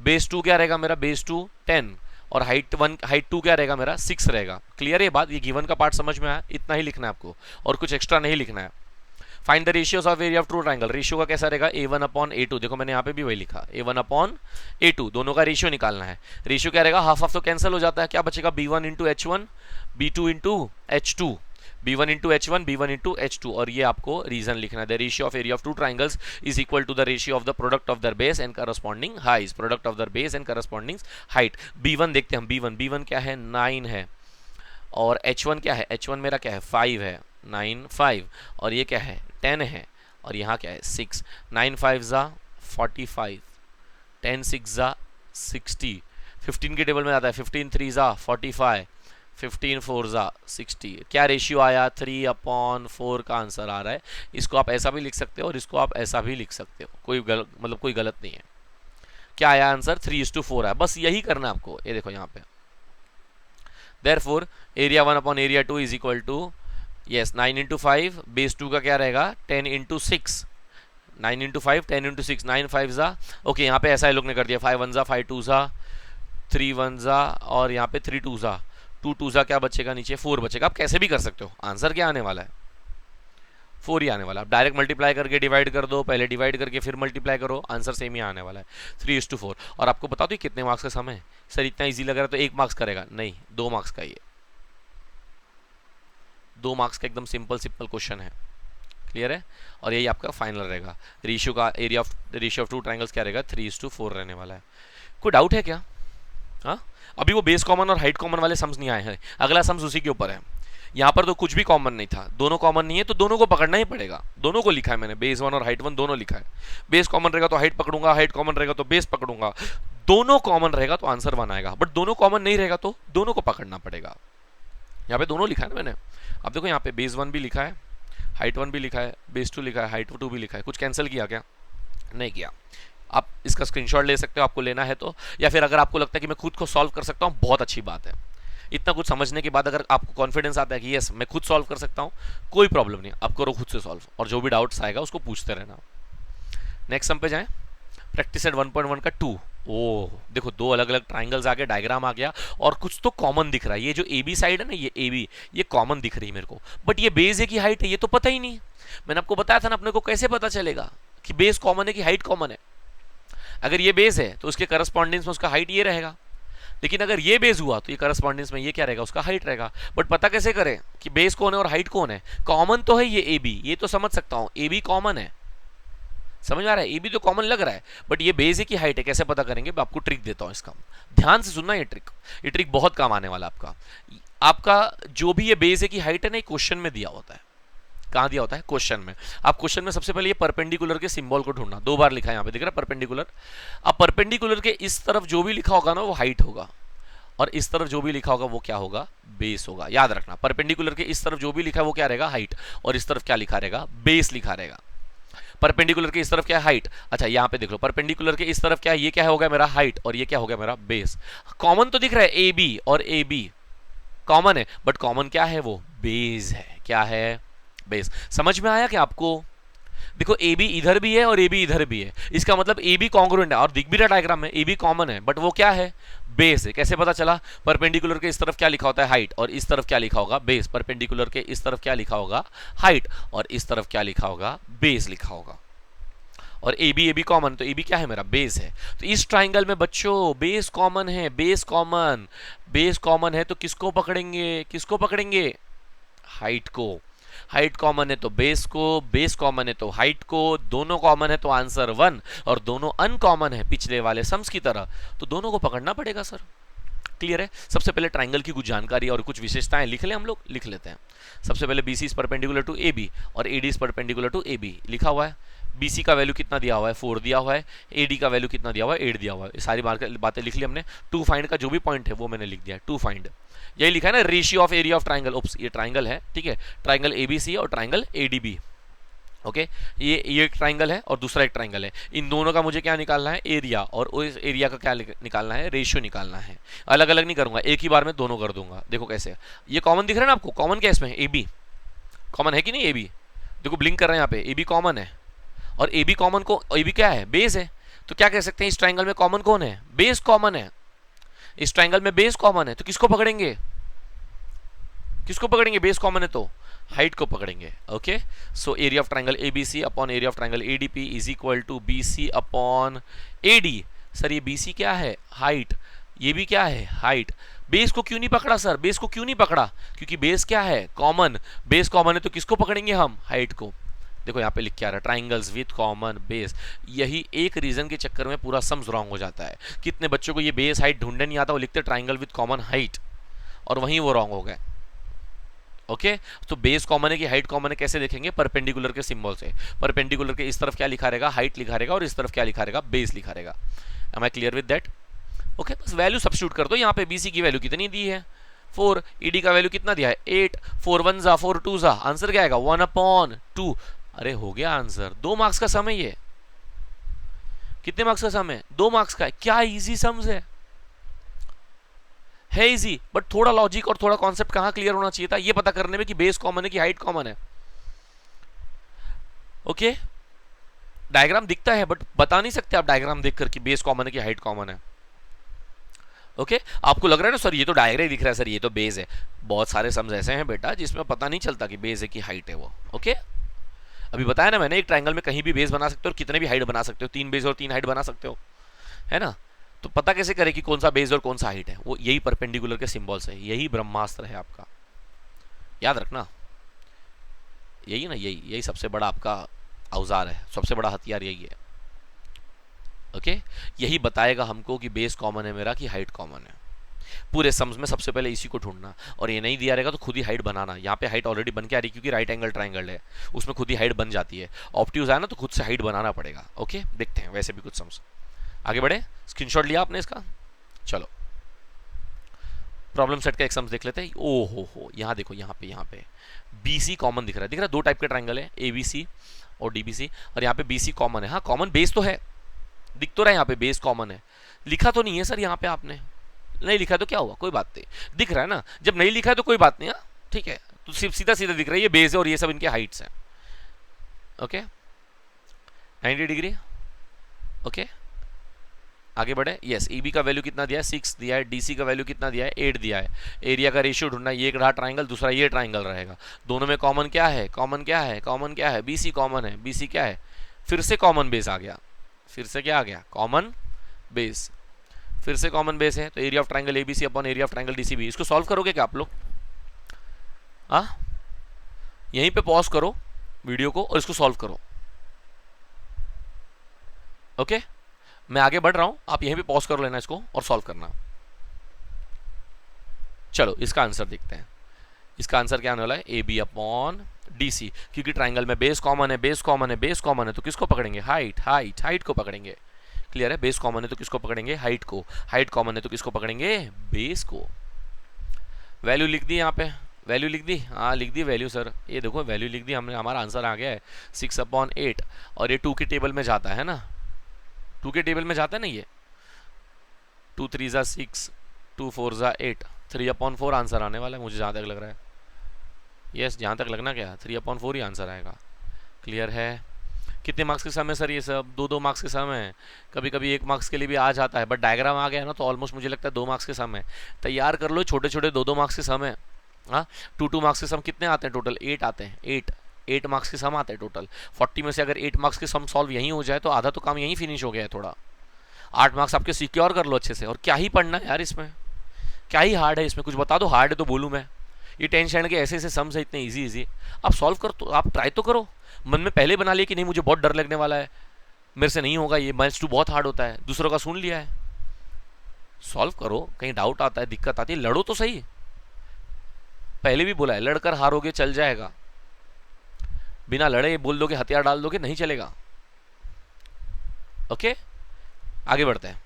बेस 2 क्या रहेगा मेरा, बेस 2 10 और हाइट 2 क्या रहेगा मेरा 6 रहेगा। क्लियर है बात, ये गिवन का पार्ट समझ में आया, इतना ही लिखना है आपको और कुछ एक्स्ट्रा नहीं लिखना है। Find the ratios of area of true triangle, ratio का कैसा रहेगा A1 अपॉन A2, देखो मैंने यहाँ पे भी वही लिखा A1 अपॉन A2, दोनों का रेशियो निकालना है। रेशियो क्या रहेगा, हाफ हाफ तो कैंसिल हो जाता है, क्या बचेगा B1 into H1 B2 into H2, B1 into H1 B1 into H2। और ये आपको रीजन लिखना है, the ratio of area of two triangles is equal to the ratio of the product of their base and corresponding height, product of their base and corresponding height. B1 देखते हैं हम, B1 क्या है 9 है और H1 क्या है, H1 मेरा क्या है 5 है, 9 5 और ये क्या है 10 है और यहाँ क्या है 6, 9 5 जा 45, 10 6 जा 60, 15 के टेबल में आता है 15 3 जा 45, 15 4 जा 60। क्या रेशियो आया 3/4 का आंसर आ रहा है। इसको आप ऐसा भी लिख सकते हो और इसको आप ऐसा भी लिख सकते हो, कोई मतलब कोई गलत नहीं है। क्या आया आंसर 3:4 आया, बस यही करना है आपको। ये देखो यहाँ पे therefore area 1 upon area 2 is equal to yes 9 into 5, base 2 का क्या रहेगा 10 इंटू 6, 9 इंटू 5 10 इंटू 6, 9 5 जा ओके, यहाँ पे ऐसा लोग ने कर दिया 5 1 जा 5 2 जा 3 1 जा और यहाँ पे 3 2 जा 2 2 जा क्या बचेगा नीचे 4 बचेगा। आप कैसे भी कर सकते हो, आंसर क्या आने वाला है 4 ही आने वाला है। आप डायरेक्ट मल्टीप्लाई करके डिवाइड कर दो, पहले डिवाइड करके फिर मल्टीप्लाई करो, आंसर सेम ही आने वाला है 3:4। और आपको बता दो कितने मार्क्स का सम है, सर इतना इजी लग रहा है तो 1 मार्क्स करेगा, नहीं 2 मार्क्स का, ये 2 मार्क्स का एकदम सिंपल क्वेश्चन है। क्लियर है। और यही आपका फाइनल रहेगा। रेशियो का रेशियो ऑफ टू ट्राइंगल्स क्या रहेगा 3:4 रहने वाला है। कोई डाउट है क्या? हाँ अभी वो बेस कॉमन और हाइट कॉमन वाले सम्स नहीं आए हैं, अगला सम्स उसी के ऊपर है। यहाँ पर तो कुछ भी कॉमन नहीं था, दोनों कॉमन नहीं है तो दोनों को पकड़ना ही पड़ेगा। दोनों को लिखा है मैंने, बेस 1 और हाइट 1 दोनों लिखा है। बेस कॉमन रहेगा तो हाइट पकड़ूंगा, हाइट कॉमन रहेगा तो बेस पकड़ूंगा, दोनों कॉमन रहेगा तो आंसर 1 आएगा, बट दोनों कॉमन नहीं रहेगा तो दोनों को पकड़ना पड़ेगा। यहाँ पे दोनों लिखा है ना मैंने। अब देखो यहाँ पे बेस 1 भी लिखा है, हाइट 1 भी लिखा है, बेस 2 लिखा है, हाइट 2 भी लिखा है। कुछ कैंसिल किया क्या? नहीं किया। आप इसका स्क्रीनशॉट ले सकते हो आपको लेना है तो, या फिर अगर आपको लगता है कि मैं खुद को सॉल्व कर सकता हूँ, बहुत अच्छी बात है। इतना कुछ समझने के बाद अगर आपको कॉन्फिडेंस आता है कि यस मैं खुद सॉल्व कर सकता हूँ, कोई प्रॉब्लम नहीं, आप करो खुद से सॉल्व, और जो भी डाउट्स आएगा उसको पूछते रहना। नेक्स्ट सम पे जाएं। प्रैक्टिस सेट 1.1 का 2। ओ देखो, दो अलग अलग ट्राइंगल्स आ गए, डायग्राम आ गया, और कुछ तो कॉमन दिख रहा है। ये जो ए बी साइड है ना, ये ए बी, ये कॉमन दिख रही है मेरे को, बट ये बेस है कि हाइट है ये तो पता ही नहीं। मैंने आपको बताया था ना, अपने को कैसे पता चलेगा कि बेस कॉमन है कि हाइट कॉमन है? अगर ये बेस है तो उसके करस्पॉन्डेंस में उसका हाइट ये रहेगा, लेकिन अगर ये बेस हुआ तो ये करस्पॉन्डेंस में ये क्या रहेगा, उसका हाइट रहेगा। बट पता कैसे करें कि बेस कौन है और हाइट कौन है? कॉमन तो है ये ए बी, ये तो समझ सकता हूं, ए बी कॉमन है, समझ आ रहा है, ए बी तो कॉमन लग रहा है, बट ये बेस है कि हाइट है, कैसे पता करेंगे? मैं आपको ट्रिक देता हूं इसका, ध्यान से सुनना। ये ट्रिक बहुत काम आने वाला आपका। आपका जो भी ये बेस है कि हाइट है ना, क्वेश्चन में दिया होता है। कहां दिया होता है? क्वेश्चन में। आप क्वेश्चन में सबसे पहले ये परपेंडिकुलर के सिंबल को ढूंढना, 2 बार लिखा है यहाँ पे, दिख रहा है परपेंडिकुलर। अब परपेंडिकुलर के इस तरफ जो भी लिखा होगा ना वो हाइट होगा, और इस तरफ जो भी लिखा होगा वो क्या होगा? बेस होगा। याद रखना, परपेंडिकुलर के इस तरफ जो भी लिखा है वो क्या रहेगा? हाइट, और इस तरफ क्या लिखा रहेगा? बेस लिखा रहेगा। परपेंडिकुलर के इस तरफ क्या है? हाइट। अच्छा यहाँ पे देख लो, परपेंडिकुलर के इस तरफ क्या है? ये क्या हो गया मेरा? हाइट, और ये क्या हो गया मेरा? बेस। कॉमन तो दिख रहा है ए बी, और ए बी कॉमन है, बट कॉमन क्या है? वो बेस है। क्या है? बेस। समझ में आया कि आपको? देखो ए बी इधर भी है और ए बी इधर भी है, इसका मतलब ए बी कॉन्ग्रुएंट है, और दिख भी रहा डायग्राम में ए बी कॉमन है, बट वो क्या है? बेस है। कैसे पता चला? परपेंडिकुलर के इस तरफ क्या लिखा होता है? हाइट, और इस तरफ क्या लिखा होगा? बेस। परपेंडिकुलर के इस तरफ क्या लिखा होगा? हाइट, और इस तरफ क्या लिखा होगा? बेस लिखा होगा। और ए बी कॉमन, तो ए बी क्या है मेरा? बेस है। तो इस ट्राइंगल में बच्चों बेस कॉमन है, बेस कॉमन है, तो किसको पकड़ेंगे? किसको पकड़ेंगे? हाइट को। हाइट कॉमन है तो बेस को, बेस कॉमन है तो हाइट को, दोनों कॉमन है तो आंसर 1, और दोनों अनकॉमन है पिछले वाले सम्स की तरह, तो दोनों को पकड़ना पड़ेगा सर। क्लियर है? सबसे पहले ट्राइंगल की कुछ जानकारी और कुछ विशेषताएं लिख लें, हम लोग लिख लेते हैं। सबसे पहले BC is perpendicular to AB और AD is perpendicular to AB लिखा हुआ है। BC का वैल्यू कितना दिया हुआ है? 4 दिया हुआ है। AD का वैल्यू कितना दिया हुआ है? 8 दिया हुआ है। ये सारी बातें लिख ली हमने। टू फाइंड का जो भी पॉइंट है वो मैंने लिख दिया। टू फाइंड यही लिखा है ना, ratio of area of triangle. Oops, ये ट्राइंगल है, ठीक है, ट्राइंगल ABC और ट्राइंगल ADB। ओके, ये एक ट्राइंगल है और दूसरा एक ट्राइंगल है, इन दोनों का मुझे क्या निकालना है? एरिया, और उस एरिया का क्या निकालना है? रेशियो निकालना है। अलग अलग नहीं करूंगा, एक ही बार में दोनों कर दूंगा। देखो कैसे, ये कॉमन दिख रहा है ना आपको? कॉमन क्या इसमें? AB कॉमन है कि नहीं? AB देखो ब्लिंक कर रहे हैं यहाँ पे, AB कॉमन है, और AB कॉमन को, AB क्या है? बेस है। तो क्या कह सकते हैं, इस ट्राइंगल में कॉमन कौन है? बेस कॉमन है। इस ट्राइंगल में बेस कॉमन है, तो किसको पकड़ेंगे? किसको पकड़ेंगे? बेस कॉमन है तो हाइट को पकड़ेंगे। Okay, so area of triangle ABC upon area of triangle ADP is equal to BC upon AD। Sir ये BC क्या है? हाइट। ये भी क्या है? हाइट। बेस को क्यों नहीं पकड़ा सर? बेस को क्यों नहीं पकड़ा? क्योंकि बेस क्या है? कॉमन। बेस कॉमन है तो किसको पकड़ेंगे हम? हाइट को। देखो यहाँ पे लिख के आ रहा है ट्राइंगल्स विथ कॉमन बेस। यही एक रीजन के चक्कर में पूरा सम्स रॉन्ग हो जाता है। कितने बच्चों को ये बेस हाइट ढूंढने नहीं आता, वो लिखते ट्राइंगल विथ कॉमन हाइट, और वहीं वो रॉन्ग हो गए। ओके, तो बेस कॉमन है कि हाइट कॉमन है कैसे देखेंगे? परपेंडिकुलर के सिंबल से। परपेंडिकुलर के इस तरफ क्या लिखा रहेगा? हाइट लिखा रहेगा, और इस तरफ क्या लिखा रहेगा? बेस लिखा रहेगा। Am I clear with that? Okay, बस वैल्यू सब्स्टिट्यूट कर दो। यहाँ पे BC की वैल्यू कितनी दी है? 4। ED का वैल्यू कितना दिया है? 8। 4 1 जा 4 2 जा, आंसर क्या आएगा? 1/2। अरे हो गया आंसर। 2 मार्क्स का सम है ये। कितने मार्क्स का सम है? 2 मार्क्स का है। क्या इजी सम्स है इजी, बट थोड़ा लॉजिक और थोड़ा कॉन्सेप्ट कहां क्लियर होना चाहिए था, ये पता करने में कि बेस कॉमन है कि हाइट कॉमन है। ओके, डायग्राम दिखता है बट बता नहीं सकते आप डायग्राम देखकर कि बेस कॉमन है कि हाइट कॉमन है। ओके, आपको लग रहा है ना सर ये तो डायग्राम दिख रहा है सर, ये तो बेस है। बहुत सारे सम्स ऐसे हैं बेटा जिसमें पता नहीं चलता कि बेस है कि हाइट है वो। ओके, अभी बताया ना मैंने, एक ट्राइंगल में कहीं भी बेस बना सकते हो और कितने भी हाइट बना सकते हो। 3 बेस और 3 हाइट बना सकते हो, है ना? तो पता कैसे करें कि कौन सा बेस और कौन सा हाइट है? वो यही परपेंडिकुलर के सिंबल्स है, यही ब्रह्मास्त्र है आपका, याद रखना। यही ना, यही सबसे बड़ा आपका औजार है, सबसे बड़ा हथियार यही है। ओके, यही बताएगा हमको कि बेस कॉमन है मेरा कि हाइट कॉमन है। पूरे सम्स में सबसे पहले इसी को ढूंढना, और ये नहीं दिया रहेगा तो खुद ही हाइट बनाना। यहाँ पे हाइट ऑलरेडी बन के आ रही है क्योंकि राइट एंगल ट्राइंगल है, उसमें खुद ही हाइट बन जाती है। ऑब्ट्यूज आया ना तो खुद से हाइट बनाना पड़ेगा। ओके, देखते हैं वैसे भी कुछ सम्स। आगे बढ़े, स्क्रीनशॉट लिया आपने इसका, चलो प्रॉब्लम सेट का एक सम्स देख लेते हैं। ओ हो, यहाँ देखो, यहाँ पे BC कॉमन दिख रहा है, दो टाइप के ट्राइंगल है, ABC और DBC, और यहाँ पे BC कॉमन है। हाँ, कॉमन बेस तो है, दिख तो रहा है यहाँ पे बेस कॉमन है, लिखा तो नहीं है सर यहाँ पे आपने, नहीं लिखा तो क्या हुआ, कोई बात नहीं, दिख रहा है ना, जब नहीं लिखा है तो कोई बात नहीं। हाँ ठीक है, तो सिर्फ सीधा सीधा दिख रहा है, ये बेस है और ये सब इनके हाइट्स हैं। Okay, 90 degree. ओके, आगे बढ़े। यस, EB का वैल्यू कितना दिया है, 6 दिया है। DC का वैल्यू कितना दिया है, 8 दिया है। एरिया का रेशियो ढूंढना है, ये एक रहा ट्राइंगल, दूसरा ये ट्राइंगल रहेगा, दोनों में कॉमन क्या है, कॉमन क्या है, कॉमन क्या है, BC कॉमन है। BC क्या है, फिर से कॉमन बेस आ गया, फिर से क्या आ गया, कॉमन बेस, फिर से कॉमन बेस है, तो area of triangle ABC upon area of triangle DCB। इसको सॉल्व करोगे क्या आप लोग? यहीं पे पॉज करो वीडियो को और इसको सॉल्व करो। ओके, मैं आगे बढ़ रहा हूं, आप यहीं पे पॉज कर लेना इसको और सॉल्व करना। चलो इसका आंसर देखते हैं। इसका आंसर क्या आने वाला है, AB अपॉन DC, क्योंकि ट्राइंगल में बेस कॉमन है, बेस कॉमन है, बेस कॉमन है, तो किसको पकड़ेंगे, हाइट को पकड़ेंगे। क्लियर है, बेस कॉमन है तो किसको पकड़ेंगे, हाइट को, हाइट कॉमन है तो किसको पकड़ेंगे, बेस को। वैल्यू लिख दी यहाँ पे, वैल्यू लिख दी, हाँ लिख दी वैल्यू सर, ये देखो वैल्यू लिख दी हमने, हमारा आंसर आ गया है 6/8, और ये 2 के टेबल में जाता है ना, 2 के टेबल में जाता है ना, ये 2 3 ज़ा 6, 2 4 ज़ा 8, 3/4 आंसर आने वाला है मुझे जहाँ तक लग रहा है। यस, जहाँ तक लगना क्या, 3/4 ही आंसर आएगा। क्लियर है। कितने मार्क्स के सम है सर ये सब, 2-2 मार्क्स के सम है, कभी कभी 1 मार्क्स के लिए भी आ जाता है, बट डायग्राम आ गया ना तो ऑलमोस्ट मुझे लगता है 2 मार्क्स के सम है। तैयार कर लो, छोटे छोटे 2-2 मार्क्स के सम है। हाँ, 2-2 मार्क्स के सम कितने आते हैं टोटल, 8 आते हैं, 8 मार्क्स के सम आते हैं टोटल। 40 में से अगर 8 मार्क्स के सम सॉल्व यहीं हो जाए तो आधा तो काम यहीं फिनिश हो गया है। थोड़ा 8 मार्क्स आपके सिक्योर कर लो अच्छे से, और क्या ही पढ़ना है यार इसमें, क्या ही हार्ड है इसमें, कुछ बता दो हार्ड है तो बोलूँ मैं। ये टेंशन के ऐसे ऐसे सम्स है इतने इजी आप सॉल्व कर, तो आप ट्राई तो करो, मन में पहले बना लिया कि नहीं मुझे बहुत डर लगने वाला है, मेरे से नहीं होगा, ये मैथ्स 2 बहुत हार्ड होता है, दूसरों का सुन लिया है। सॉल्व करो, कहीं डाउट आता है, दिक्कत आती है, लड़ो तो सही। पहले भी बोला है, लड़कर हारोगे चल जाएगा, बिना लड़े बोल दोगे हथियार डाल दोगे नहीं चलेगा। ओके, आगे बढ़ते हैं,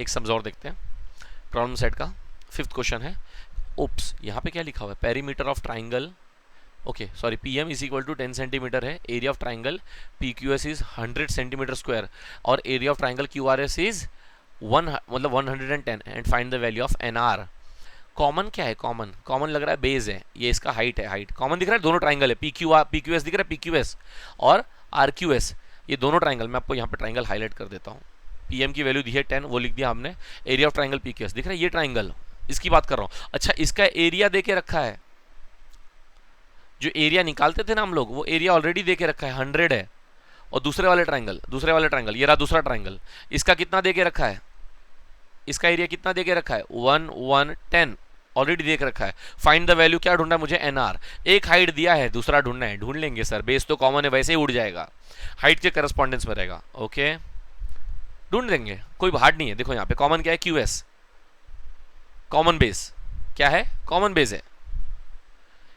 एक सम्स और देखते हैं। प्रॉब्लम सेट का 5th क्वेश्चन है। ओप्स, यहाँ पे क्या लिखा हुआ है, perimeter of triangle, okay sorry, PM is equal to 10 centimetre है, area of triangle PQS is 100 centimetre square, और area of triangle QRS is 110, and find the value of NR। Common क्या है, कॉमन लग रहा है बेस है, ये इसका हाइट है, हाइट कॉमन दिख रहा है, दोनों ट्राइंगल है, PQS दिख रहा है, PQS और RQS, ये दोनों ट्राइंगल, मैं आपको यहाँ पे ट्राइंगल हाईलाइट कर देता हूँ। PM की वैल्यू दी है 10, वो लिख दिया हमने। एरिया ऑफ ट्राइंगल PQS दिख रहा है, ये ट्राइंगल, इसकी बात कर रहा हूँ। अच्छा, इसका एरिया दे के रखा है, जो एरिया निकालते थे ना हम लोग, वो एरिया ऑलरेडी दे के रखा है, 100 है। और दूसरे वाले ट्राइंगल, ये रहा दूसरा ट्राइंगल, इसका कितना दे के रखा है, इसका एरिया कितना दे के रखा है, 110 ऑलरेडी देख रखा है। फाइंड द वैल्यू, क्या ढूंढना है मुझे, NR। एक हाइट दिया है, दूसरा ढूंढना है, ढूंढ लेंगे सर, बेस तो कॉमन है, वैसे ही उड़ जाएगा, हाइट के करस्पॉन्डेंस में रहेगा। ओके, ढूंढ लेंगे, कोई हार्ड नहीं है। देखो यहाँ पे कॉमन क्या है, QS, कॉमन बेस क्या है, कॉमन बेस है।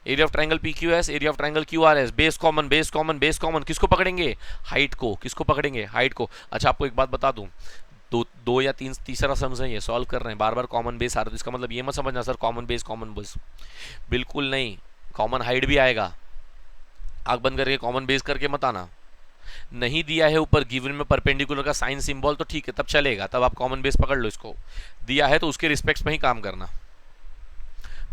Area of triangle PQS, area of triangle QRS, base common, base common, base common, किसको पकड़ेंगे, हाइट को, किसको पकड़ेंगे, हाइट को। अच्छा, आपको एक बात बता दूं, दो या तीसरा सम्स है, ये सॉल्व कर रहे हैं, बार बार कॉमन बेस आ रहा है, तो इसका मतलब ये मत समझना सर कॉमन बेस, बिल्कुल नहीं, कॉमन हाइट भी आएगा। आंख बंद करके कॉमन बेस करके मत आना। नहीं दिया है ऊपर गिवन में परपेंडिकुलर का साइन सिंबल तो ठीक है, तब चलेगा, तब आप कॉमन बेस पकड़ लो। इसको दिया है तो उसके रिस्पेक्ट में ही काम करना।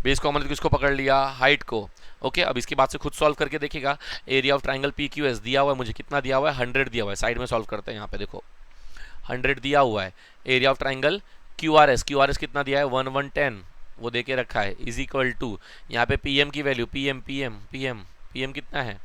बेस कॉमन तो किसको पकड़ लिया, हाइट को। ओके, अब इसके बाद से खुद सॉल्व करके देखिएगा। एरिया ऑफ ट्राइंगल PQS दिया हुआ है मुझे, कितना दिया हुआ है, 100 दिया हुआ है। साइड में सॉल्व करते हैं, यहाँ पे देखो 100 दिया हुआ है। एरिया ऑफ ट्राइंगल QRS कितना दिया है, 110 वो दे के रखा है, इज इक्वल टू यहाँ पे PM की वैल्यू, PM कितना है,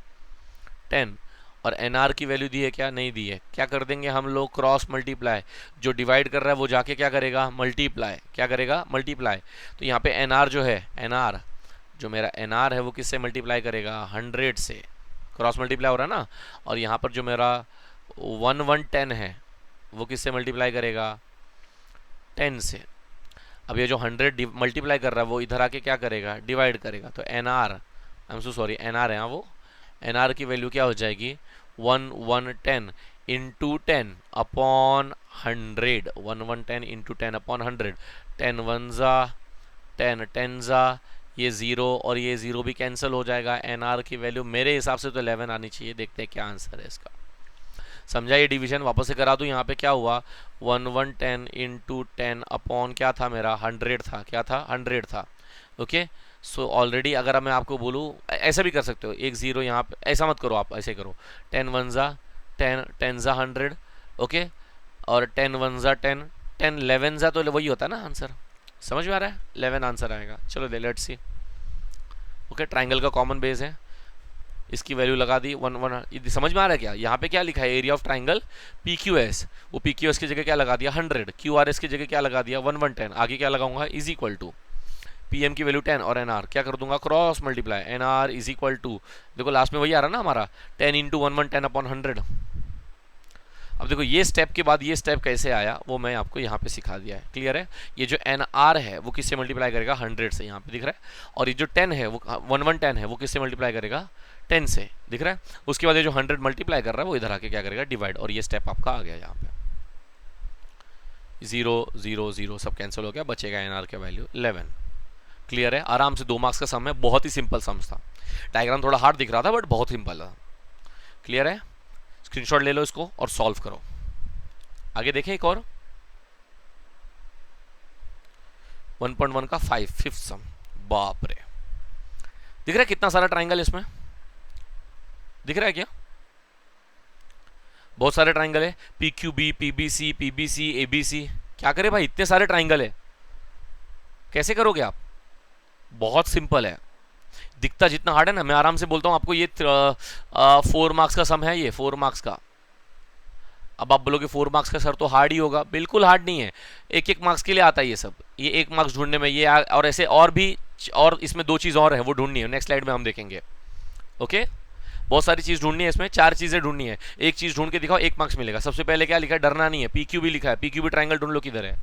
10, और NR की वैल्यू दी है क्या, नहीं दी है। क्या कर देंगे हम लोग, क्रॉस मल्टीप्लाई, जो डिवाइड कर रहा है वो जाके क्या करेगा, मल्टीप्लाई, क्या करेगा, मल्टीप्लाई। तो यहाँ पे NR जो है, NR जो मेरा NR है वो किससे मल्टीप्लाई करेगा, 100 से, क्रॉस मल्टीप्लाई हो रहा है ना। और यहाँ पर जो मेरा 110 है वो किससे मल्टीप्लाई करेगा, 10 से। अब ये जो 100 मल्टीप्लाई कर रहा है वो इधर आके क्या करेगा, डिवाइड करेगा। तो N R, I am so sorry, N R है हाँ वो, एन आर की वैल्यू क्या हो जाएगी 1110 into 10 upon 100, 1110 into 10 upon 100, 10 one ज़ा 10, 10 ज़ा ये 0 और ये 0 भी कैंसिल हो जाएगा। एन आर की वैल्यू मेरे हिसाब से तो 11 आनी चाहिए। देखते हैं क्या आंसर है इसका। समझा, ये डिवीजन वापस से करा दूँ। यहाँ पे क्या हुआ 1110 इंटू 10 अपॉन क्या था मेरा 100 था, क्या था 100 था। ओके सो ऑलरेडी अगर मैं आपको बोलूँ ऐसा भी कर सकते हो, एक ज़ीरो यहाँ पे, ऐसा मत करो आप, ऐसे करो 10 वन ज़ा 10, 10 ज़ा 100, ओके, और 10 वन ज़ा 10, 10 11 ज़ा तो वही होता है ना आंसर। समझ में आ रहा है, 11 आंसर आएगा। चलो दे लेट्स सी। ओके ट्राइंगल का कॉमन बेस है, इसकी वैल्यू लगा दी 1 1। समझ में आ रहा है क्या, यहाँ पे क्या लिखा है area of triangle P Q S, वो पी क्यू एस की जगह क्या लगा दिया 100, क्यू आर एस की जगह क्या लगा दिया 1110, आगे क्या लगाऊंगा is equal to P M की वैल्यू 10 और एन आर क्या कर दूंगा cross multiply, N R is equal to, देखो लास्ट में वही आ रहा ना हमारा 10 इंटू 1110 अपॉन 100। अब देखो ये स्टेप के बाद ये स्टेप कैसे आया वो मैं आपको यहाँ पे सिखा दिया है, क्लियर है। ये जो एन आर है वो किससे मल्टीप्लाई करेगा 100 से, यहाँ पे दिख रहा है, और ये जो 10 है वो 1110 है वो किससे मल्टीप्लाई करेगा 10 से, दिख रहा है। उसके बाद ये जो 100 मल्टीप्लाई कर रहा है वो इधर आके क्या करेगा डिवाइड, और ये स्टेप आपका आ गया। यहाँ पे 0 0 0 सब कैंसिल हो गया, बचेगा एन आर का वैल्यू 11। क्लियर है, आराम से 2 मार्क्स का सम है, बहुत ही सिंपल सम्स था। डायग्राम थोड़ा हार्ड दिख रहा था बट बहुत सिंपल था। क्लियर है, स्क्रीनशॉट ले लो इसको और सॉल्व करो। आगे देखें एक और 1.1 का 5th सम, बाप रे, दिख रहा है कितना सारा ट्राइंगल इसमें, दिख रहा है क्या, बहुत सारे ट्राइंगल है, P Q B, PBC, PBC, ABC. क्या करे भाई इतने सारे ट्राइंगल है, कैसे करोगे आप, बहुत सिंपल है। दिखता जितना हार्ड है ना, मैं आराम से बोलता हूं आपको, ये 4 मार्क्स का सम है, ये 4 मार्क्स का। अब आप बोलोगे 4 मार्क्स का सर तो हार्ड ही होगा, बिल्कुल हार्ड नहीं है, 1-1 मार्क्स के लिए आता है ये सब। ये 1 मार्क्स ढूंढने में ये और ऐसे और भी, और इसमें 2 चीज़ और है वो ढूंढनी है, नेक्स्ट स्लाइड में हम देखेंगे। ओके बहुत सारी चीज़ ढूंढनी है इसमें, 4 चीज़ें ढूंढनी है, एक चीज़ ढूंढ के दिखाओ 1 मार्क्स मिलेगा। सबसे पहले क्या लिखा है, डरना नहीं है, पी क्यू बी लिखा है, पी क्यू बी ट्राइंगल ढूंढ लो किधर है,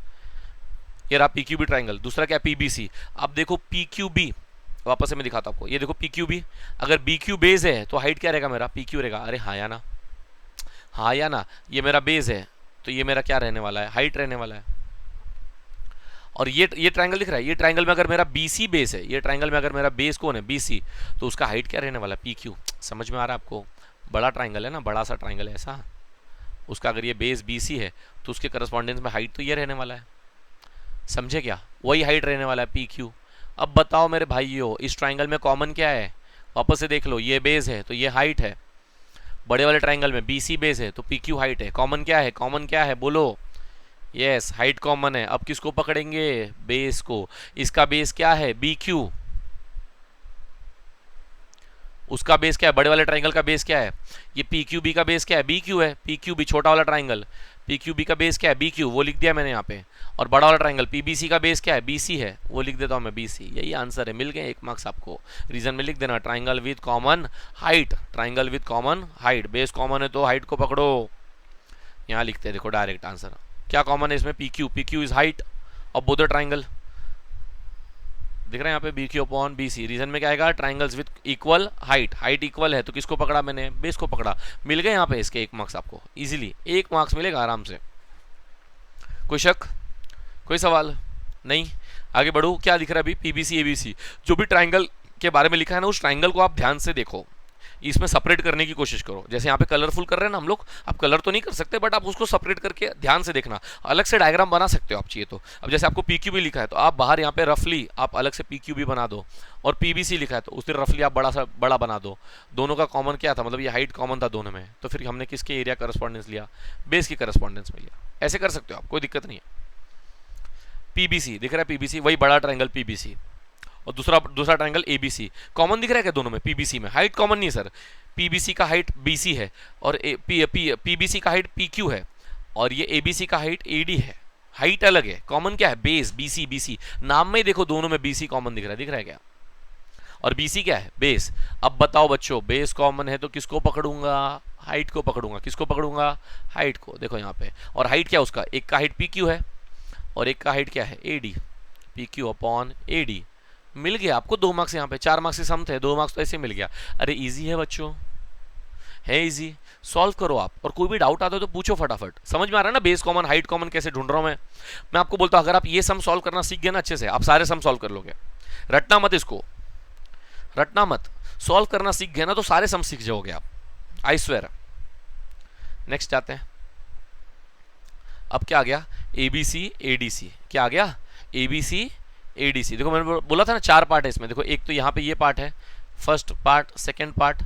ये रहा पी क्यू बी ट्राइंगल। दूसरा क्या पीबीसी, अब देखो पी क्यू बी, वापस से मैं दिखाता हूं आपको, ये देखो पी क्यू बी, अगर बी क्यू बेस है तो हाइट क्या रहेगा मेरा पी क्यू रहेगा, अरे हाँ या ना, हाँ या ना, ये मेरा बेस है तो ये मेरा क्या रहने वाला है हाइट रहने वाला है। और ये ट्राइंगल दिख रहा है, ये ट्राइंगल में अगर मेरा बीसी बेस है, ये ट्राइंगल में अगर मेरा बेस कौन है बीसी, तो उसका हाइट क्या रहने वाला है पी क्यू। समझ में आ रहा है आपको, बड़ा ट्राइंगल है ना, बड़ा सा ट्राइंगल है ऐसा, उसका अगर ये बेस बीसी है तो उसके करस्पॉन्डेंस में हाइट तो ये रहने वाला है, समझे क्या, वही हाइट रहने वाला है पी क्यू। अब बताओ मेरे भाइयों इस ट्राइंगल में कॉमन क्या है, वापस से देख लो, ये बेस है तो ये हाइट है, बड़े वाले ट्राइंगल में बीसी बेस है तो पी क्यू हाइट है, कॉमन क्या है, कॉमन क्या है बोलो, यस हाइट कॉमन है। अब किसको पकड़ेंगे बेस को, इसका बेस क्या है बी क्यू, उसका बेस क्या है, बड़े वाले ट्राइंगल का बेस क्या है, ये पी क्यू बी का बेस क्या है बी क्यू है, पी क्यू बी छोटा वाला ट्राइंगल, पी क्यू बी का बेस क्या है बी क्यू, वो लिख दिया मैंने यहाँ पे, और बड़ा वाला ट्राइंगल पीबीसी का बेस क्या है बीसी है, वो लिख देता हूँ मैं बीसी। यही आंसर है, मिल गए 1 मार्क्स आपको। रीजन में लिख देना triangle with common height, triangle with common height, base common है तो हाइट को पकड़ो, यहाँ लिखते हैं देखो डायरेक्ट आंसर क्या कॉमन है इसमें P Q is height of both the triangle, दिख रहा है यहाँ पे B Q upon B C. Reason में क्या आएगा triangles with equal height, height equal है तो किसको पकड़ा मैंने बेस को पकड़ा, मिल गए यहाँ पे इसके 1 मार्क्स आपको, इजीली 1 मार्क्स मिलेगा आराम से। कोई शक, कोई सवाल नहीं, आगे बढ़ो। क्या दिख रहा है अभी पीबीसी एबीसी, जो भी ट्राइंगल के बारे में लिखा है ना उस ट्राइंगल को आप ध्यान से देखो, इसमें सेपरेट करने की कोशिश करो। जैसे यहाँ पे कलरफुल कर रहे हैं ना हम लोग, आप कलर तो नहीं कर सकते बट आप उसको सेपरेट करके ध्यान से देखना, अलग से डायग्राम बना सकते हो आप चाहिए तो। अब जैसे आपको पीक्यूबी लिखा है तो आप बाहर यहाँ पे रफली आप अलग से पीक्यूबी बना दो, और पीबीसी लिखा है तो उसे रफली आप बड़ा बना दो। दोनों का कॉमन क्या था, मतलब ये हाइट कॉमन था दोनों में, तो फिर हमने किसके एरिया करस्पॉन्डेंस लिया, बेस की करस्पॉन्डेंस में लिया। ऐसे कर सकते हो आप, कोई दिक्कत नहीं है। पीबीसी दिख रहा है, पीबीसी वही बड़ा ट्राइंगल पीबीसी, और दूसरा ट्राइंगल एबीसी, कॉमन दिख रहा है क्या दोनों में, पीबीसी में हाइट कॉमन नहीं है सर, पीबीसी का हाइट बीसी है और पीबीसी का हाइट पीक्यू है, और ये एबीसी का हाइट एडी है, हाइट अलग है, कॉमन क्या है बेस, बीसी बीसी, नाम में ही देखो दोनों में बीसी कॉमन दिख रहा है क्या, और बीसी क्या है बेस। अब बताओ बच्चों बेस कॉमन है तो किसको पकड़ूंगा, हाइट को पकड़ूंगा, किसको पकड़ूंगा हाइट को, देखो यहाँ पे, और हाइट क्या उसका, एक का हाइट पीक्यू है और एक का हाइट क्या है AD, P Q upon A D. मिल गया आपको 2 मार्क्स, यहाँ पे 4 मार्क्स के सम थे, 2 मार्क्स तो ऐसे मिल गया। अरे इजी है बच्चों, है इजी, सॉल्व करो आप। और कोई भी डाउट आता है तो पूछो फटाफट। समझ में आ रहा है ना बेस कॉमन हाइट कॉमन कैसे ढूंढ रहा हूं मैं आपको बोलता हूं अगर आप ये सम सॉल्व करना सीख गए ना अच्छे से, आप सारे सम सॉल्व कर लोगे। रटना मत इसको, रटना मत, सॉल्व करना सीख गए ना तो सारे सम सीख जाओगे आप, आई स्वेयर। नेक्स्ट जाते हैं। अब क्या आ गया, एबीसी एडीसी। क्या आ गया, एबीसी एडीसी। देखो मैंने बोला था ना 4 पार्ट है इसमें। देखो एक तो यहाँ पे ये पार्ट है, फर्स्ट पार्ट, सेकेंड पार्ट,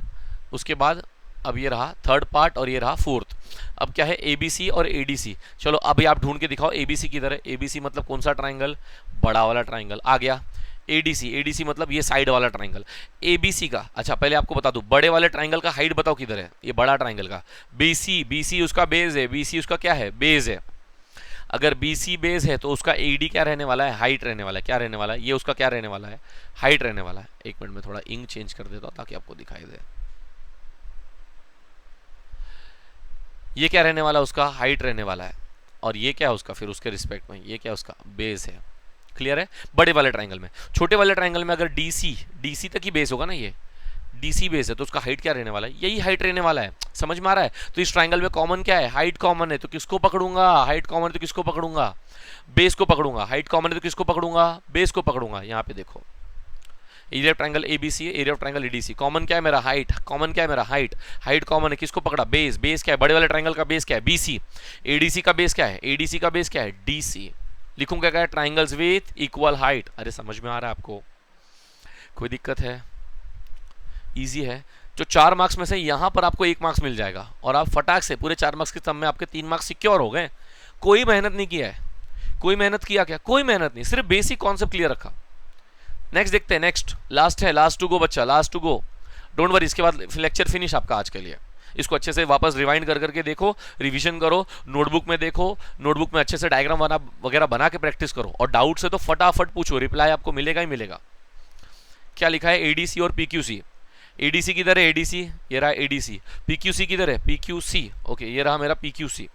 उसके बाद अब ये रहा थर्ड पार्ट और ये रहा फोर्थ। अब क्या है, एबीसी और एडीसी। चलो अभी आप ढूंढ के दिखाओ एबीसी किधर है। एबीसी मतलब कौन सा ट्राइंगल, बड़ा वाला ट्राइंगल आ गया। एडीसी, एडीसी मतलब ये साइड वाला ट्राइंगल। एबीसी का, अच्छा पहले आपको बता दूं बड़े वाले ट्राइंगल का हाइट बताओ किधर है, ये बड़ा ट्राइंगल का। बीसी, बीसी उसका बेस है, बीसी उसका क्या है, बेस है। अगर बीसी बेस है तो उसका एडी क्या रहने वाला है, हाइट रहने वाला है। क्या रहने वाला है, ये उसका क्या रहने वाला है, हाइट रहने वाला है। एक मिनट में थोड़ा इंक चेंज कर देता हूं ताकि आपको दिखाई दे। ये क्या रहने वाला है, उसका हाइट रहने वाला है। और ये क्या है उसका, फिर उसके रिस्पेक्ट में ये क्या है उसका बेस है। क्लियर है, बड़े वाले ट्राइंगल में। छोटे वाले ट्राइंगल में अगर डीसी, डीसी तक ही बेस होगा ना, ये डीसी बेस है तो उसका हाइट क्या रहने वाला है, यही हाइट रहने वाला है। समझ में आ रहा है। तो इस ट्राइंगल में कॉमन क्या है, हाइट कॉमन है तो किसको पकड़ूंगा, हाइट कॉमन है तो किसको पकड़ूंगा, बेस को पकड़ूंगा। हाइट कॉमन है तो किसको पकड़ूंगा, बेस को पकड़ूंगा। यहाँ पे देखो area of triangle ABC, area of triangle ADC. Common क्या है मेरा, हाइट। कॉमन क्या है मेरा, हाइट। हाइट कॉमन है, किसको पकड़ा, बेस। बेस क्या है, बड़े वाले ट्राइंगल का बेस क्या है, बीसी। एडीसी का बेस क्या है, एडीसी का बेस क्या है, डीसी। लिखूंगा क्या है, ट्राइंगल्स विथ इक्वल हाइट। अरे समझ में आ रहा है आपको, कोई दिक्कत है, इजी है। जो 4 मार्क्स में से यहां पर आपको 1 मार्क्स मिल जाएगा और आप फटाक से पूरे 4 मार्क्स के सम में आपके 3 मार्क्स सिक्योर हो गए। कोई मेहनत नहीं किया है, कोई मेहनत किया क्या, कोई मेहनत नहीं, सिर्फ बेसिक कॉन्सेप्ट क्लियर रखा। नेक्स्ट देखते हैं, नेक्स्ट लास्ट है, लास्ट टू गो बच्चा, last to go. Don't worry, इसके बाद लेक्चर फिनिश आपका आज के लिए। इसको अच्छे से वापस रिवाइंड कर करके देखो, रिवीजन करो, नोटबुक में देखो, नोटबुक में अच्छे से डायग्राम वगैरह बना के प्रैक्टिस करो। और डाउट से तो फटाफट पूछो, रिप्लाई आपको मिलेगा ही मिलेगा। क्या लिखा है, एडीसी और पीक्यूसी। एडीसी किधर है, एडीसी ये रहा एडीसी। पीक्यूसी किधर है, पीक्यूसी। ओके ये रहा मेरा पीक्यूसी।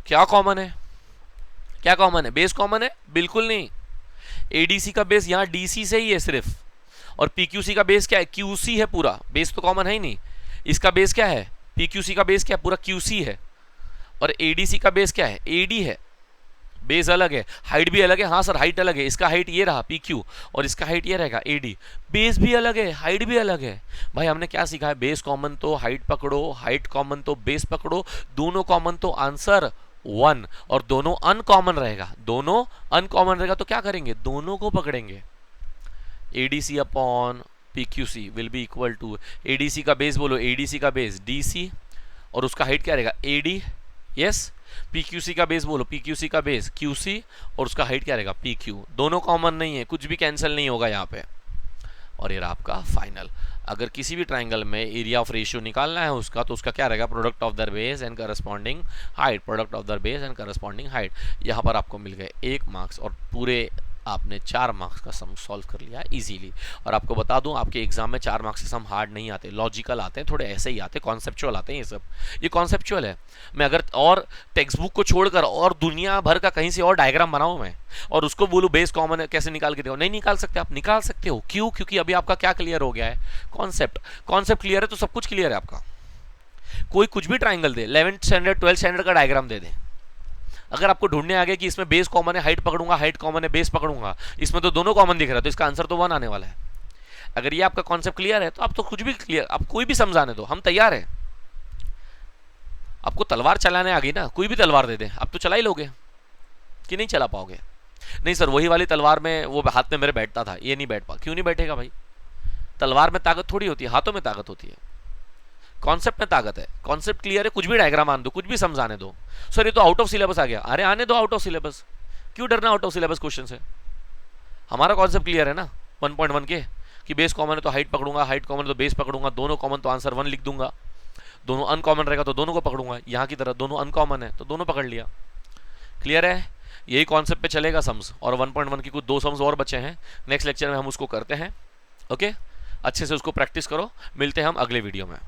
क्या कॉमन है, क्या कॉमन है, बेस कॉमन है, बिल्कुल नहीं। एडीसी का बेस यहाँ डीसी से ही है सिर्फ, और पीक्यूसी का बेस क्या है, क्यूसी है पूरा। बेस तो कॉमन है ही नहीं। इसका बेस क्या है, पीक्यूसी का बेस क्या है, पूरा क्यूसी है। और एडीसी का बेस क्या है, एडी है। बेस अलग है, हाइट भी अलग है। हाँ सर हाइट अलग है, इसका हाइट ये रहा पीक्यू और इसका हाइट ये रहेगा एडी। बेस भी अलग है, हाइट भी अलग है। भाई हमने क्या सीखा है, बेस कॉमन तो हाइट पकड़ो, हाइट कॉमन तो बेस पकड़ो, दोनों कॉमन तो आंसर 1, और दोनों अनकॉमन रहेगा, दोनों अनकॉमन रहेगा तो क्या करेंगे, दोनों को पकड़ेंगे। ADC upon PQC will be equal to, ADC का बेस बोलो, एडीसी का बेस डीसी और उसका हाइट क्या रहेगा, एडी। यस, पीक्यूसी का बेस बोलो, पीक्यूसी का बेस क्यूसी और उसका हाइट क्या रहेगा, पीक्यू। दोनों कॉमन नहीं है, कुछ भी कैंसिल नहीं होगा यहाँ पे। और ये रहा आपका फाइनल। अगर किसी भी ट्राइंगल में एरिया ऑफ रेशियो निकालना है उसका, तो उसका क्या रहेगा, product of the base and corresponding height, product of the base and corresponding height. यहाँ पर आपको मिल गए 1 मार्क्स और पूरे आपने 4 मार्क्स का सम सॉल्व कर लिया इजीली। और आपको बता दूं आपके एग्जाम में 4 मार्क्स के सम हार्ड नहीं आते, लॉजिकल आते हैं, थोड़े ऐसे ही आते हैं, कॉन्सेप्चुअल आते हैं। ये सब ये कॉन्सेप्चुअल है। मैं अगर और टेक्स्ट बुक को छोड़कर और दुनिया भर का कहीं से और डायग्राम बनाऊं मैं और उसको बोलूं बेस कॉमन है कैसे निकाल के दो, नहीं निकाल सकते आप। निकाल सकते हो, क्यों, क्योंकि अभी आपका क्या क्लियर हो गया है, कॉन्सेप्ट। कॉन्सेप्ट क्लियर है तो सब कुछ क्लियर है आपका। कोई कुछ भी ट्राइंगल दे, 11th स्टैंडर्ड 12th स्टैंडर्ड का डायग्राम दे दे, अगर आपको ढूंढने आ गया कि इसमें बेस कॉमन है, हाइट पकड़ूंगा, हाइट कॉमन है, बेस पकड़ूंगा, इसमें तो दोनों कॉमन दिख रहा है, तो इसका आंसर तो 1 आने वाला है। अगर ये आपका कॉन्सेप्ट क्लियर है तो आप तो कुछ भी क्लियर, आप कोई भी समझाने दो, हम तैयार हैं। आपको तलवार चलाने आ गई ना, कोई भी तलवार दे दे आप तो चला ही लोगे कि नहीं चला पाओगे। नहीं सर वही वाली तलवार में वो हाथ में मेरे बैठता था, ये नहीं बैठ पा, क्यों नहीं बैठेगा भाई, तलवार में ताकत थोड़ी होती है, हाथों में ताकत होती है, कॉन्सेप्ट में ताकत है। कॉन्सेप्ट क्लियर है, कुछ भी डायग्राम आने दो, कुछ भी समझाने दो। सर ये तो आउट ऑफ सिलेबस आ गया, अरे आने दो आउट ऑफ सिलेबस, क्यों डरना आउट ऑफ सिलेबस क्वेश्चन से। हमारा कॉन्सेप्ट क्लियर है ना 1.1 के, कि बेस कॉमन है तो हाइट पकड़ूंगा, हाइट कॉमन है तो बेस पकड़ूंगा, दोनों कॉमन तो आंसर 1 लिख दूंगा, दोनों अनकॉमन रहेगा तो दोनों को पकड़ूंगा। यहाँ की तरह दोनों अनकॉमन है तो दोनों पकड़ लिया। क्लियर है, यही कॉन्सेप्ट पे चलेगा सम्स। और 1.1 की कुछ 2 सम्स और बचे हैं, नेक्स्ट लेक्चर में हम उसको करते हैं। ओके, अच्छे से उसको प्रैक्टिस करो, मिलते हैं हम अगले वीडियो में।